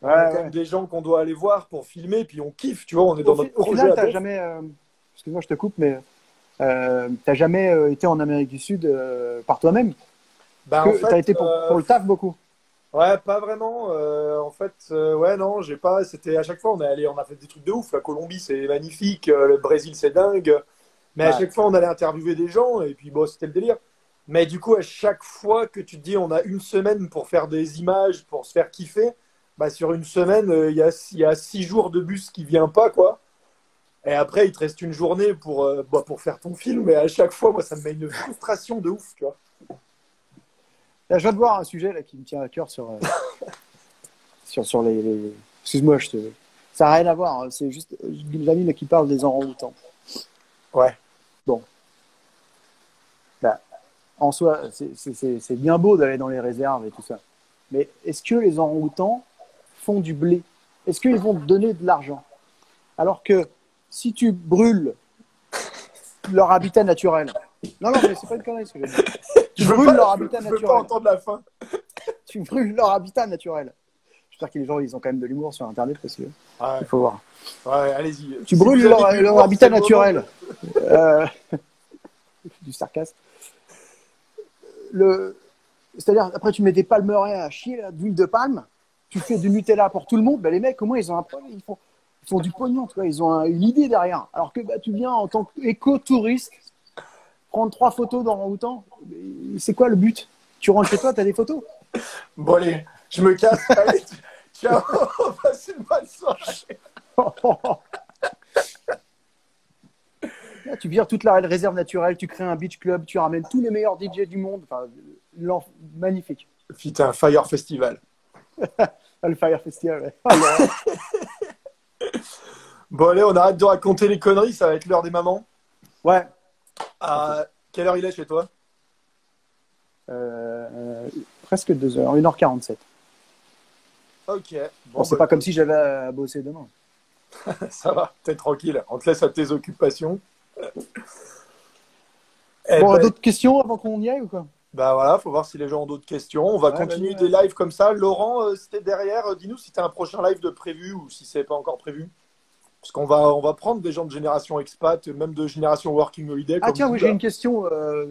Ouais, on a quand même ouais. des gens qu'on doit aller voir pour filmer, puis on kiffe, tu vois, on est dans notre Au projet final, à t'as deux. jamais, excuse-moi, je te coupe, mais t'as jamais été en Amérique du Sud par toi-même? Ben, en Que t'as fait, été pour le taf beaucoup? ouais, pas vraiment. En fait, ouais, non, j'ai pas. C'était à chaque fois, on est allé, on a fait des trucs de ouf. La Colombie, c'est magnifique. Le Brésil, c'est dingue. Mais à Ouais. chaque fois, on allait interviewer des gens et puis bon, c'était le délire. Mais du coup, à chaque fois que tu te dis, on a une semaine pour faire des images, pour se faire kiffer, bah sur une semaine, il y a 6 jours de bus qui vient pas, quoi. Et après, il te reste une journée pour faire ton film. Et à chaque fois, moi, ça me met une frustration de ouf, tu vois. Là, je viens de voir un sujet là, qui me tient à cœur sur les... Excuse-moi, ça n'a rien à voir. Hein. C'est juste l'ami là, qui parle des orang-outans. Ouais. Bon, bah, en soi, c'est bien beau d'aller dans les réserves et tout ça. Mais est-ce que les orang-outans font du blé? Est-ce qu'ils vont te donner de l'argent? Alors que si tu brûles leur habitat naturel, non, non, mais c'est pas une connerie ce que je veux dire. Tu brûles leur habitat Je veux pas naturel. entendre la fin. Tu brûles leur habitat naturel. J'espère que les gens ils ont quand même de l'humour sur Internet parce que Ouais, il faut voir. ouais, allez-y. Tu Si brûles vous avez de leur l'humour, habitat c'est le moment naturel. Euh, du sarcasme. C'est-à-dire, après, tu mets des palmeraies à chier, là, d'huile de palme, tu fais du Nutella pour tout le monde, ben, les mecs, comment ils ont un projet? Ils font du pognon, tu vois, ils ont une idée derrière. Alors que bah, tu viens en tant qu'éco-touriste prendre 3 photos d'orang-outan, c'est quoi le but? Tu rentres chez toi, tu as des photos? Bon, allez, je me casse. Allez, ciao. Passez une bonne soirée. Là, tu vires toute la réserve naturelle, tu crées un beach club, tu ramènes tous les meilleurs DJ du monde. Enfin, magnifique. Putain, Fire Festival. Le Fire Festival, ouais. Alors, Bon, allez, on arrête de raconter les conneries, ça va être l'heure des mamans. ouais. Quelle heure il est chez toi? Presque 2 heures, 1h47. Ok. Bon, c'est pas comme si j'avais à bosser demain. Ça va, t'es tranquille. On te laisse à tes occupations. Bon, Ben, d'autres questions avant qu'on y aille ou quoi? bah voilà, faut voir si les gens ont d'autres questions. On va Ouais, continuer vas-y, des lives comme ça. Laurent, si t'es derrière, dis-nous si t'as un prochain live de prévu ou si c'est pas encore prévu. Parce on va prendre des gens de génération expat, même de génération working holiday Ah comme tiens, vous oui, j'ai là. une question.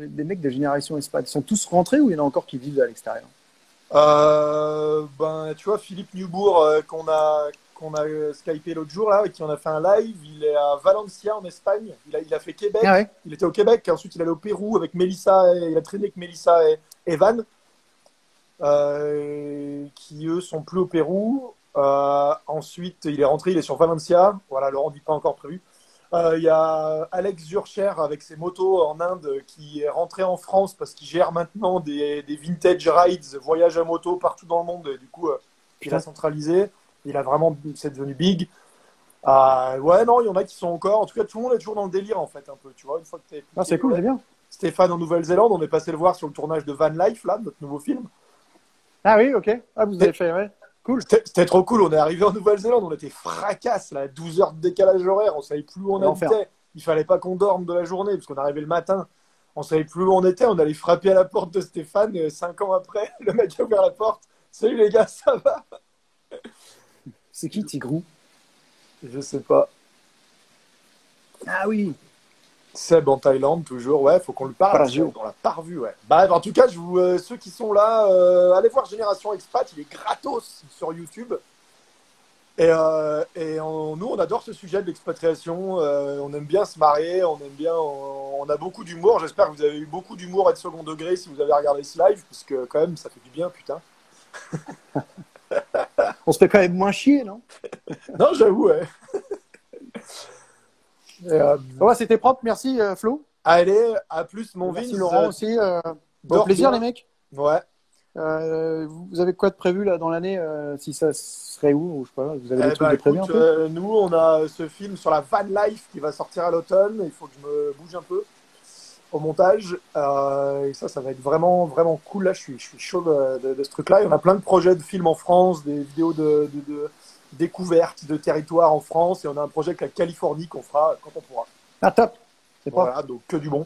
Des mecs de génération Espagne, ils sont tous rentrés ou il y en a encore qui vivent à l'extérieur? Ben, tu vois, Philippe Newbourg, qu'on a skypé l'autre jour, là, et qui en a fait un live, il est à Valencia, en Espagne. Il a fait Québec. Ah ouais. Il était au Québec, et ensuite il est allé au Pérou avec Mélissa, il a traîné avec Mélissa et Evan, qui eux sont plus au Pérou. Ensuite, il est rentré, il est sur Valencia. Voilà, Laurent dit pas encore prévu. Il y a Alex Zurcher avec ses motos en Inde qui est rentré en France parce qu'il gère maintenant des vintage rides, voyages à moto partout dans le monde. Et du coup, il a Putain. centralisé. C'est devenu big. Ouais, non, il y en a qui sont encore. En tout cas, tout le monde est toujours dans le délire en fait, un peu. Tu vois, une fois que t'es Ah, c'est cool, c'est bien. Stéphane en Nouvelle-Zélande, on est passé le voir sur le tournage de Van Life, là, notre nouveau film. Ah oui, ok. Ah, vous avez fait, ouais. Cool. C'était trop cool. On est arrivé en Nouvelle-Zélande, on était fracasse, là, 12 heures de décalage horaire. On savait plus où on L'enfer. habitait. Il fallait pas qu'on dorme de la journée parce qu'on arrivait le matin. On savait plus où on était. On allait frapper à la porte de Stéphane 5 ans après. Le mec a ouvert la porte. Salut les gars, ça va? C'est qui Tigrou? Je sais pas. Ah oui. Seb en Thaïlande, toujours. Ouais, faut qu'on le parle. Paragio. On l'a pas revu, ouais. Bah, en tout cas, ceux qui sont là, allez voir Génération Expat. Il est gratos sur YouTube. Nous, on adore ce sujet de l'expatriation. On aime bien se marrer, on a beaucoup d'humour. J'espère que vous avez eu beaucoup d'humour et de second degré si vous avez regardé ce live, parce que quand même, ça fait du bien, putain. On se fait quand même moins chier, non? Non, j'avoue, ouais. Ouais, c'était propre. Merci, Flo. Allez, à plus, mon Merci, Vince. Laurent aussi. Bon Dors plaisir, bien. les mecs. Ouais. Vous avez quoi de prévu là dans l'année, si ça serait où, ou je sais pas, vous avez des Eh trucs ben, de prévu un écoute, peu? nous, on a ce film sur la van life qui va sortir à l'automne. Il faut que je me bouge un peu au montage. Et ça va être vraiment, vraiment cool. Là, je suis chaud de ce truc-là. Il y en a plein de projets de films en France, des vidéos de découvertes de territoires en France. Et on a un projet avec la Californie qu'on fera quand on pourra. Ah, top! C'est pas. Voilà, donc que du bon.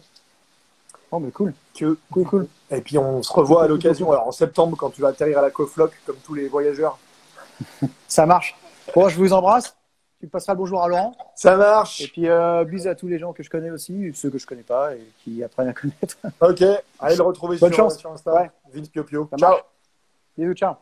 Oh, mais cool. Que Cool, cool. Et puis on se revoit à Cool, cool, cool, l'occasion. cool. Alors en septembre, quand tu vas atterrir à la Cofloc, comme tous les voyageurs. Ça marche. Bon, je vous embrasse. Tu passeras le bonjour à Laurent. Ça Et marche. puis, bise à tous les gens que je connais aussi, ceux que je connais pas et qui apprennent à connaître. Ok. Allez le retrouver Bonne sur, chance. sur Insta. Ouais, Vince Piopio. ça Ciao. marche. Bisous, ciao.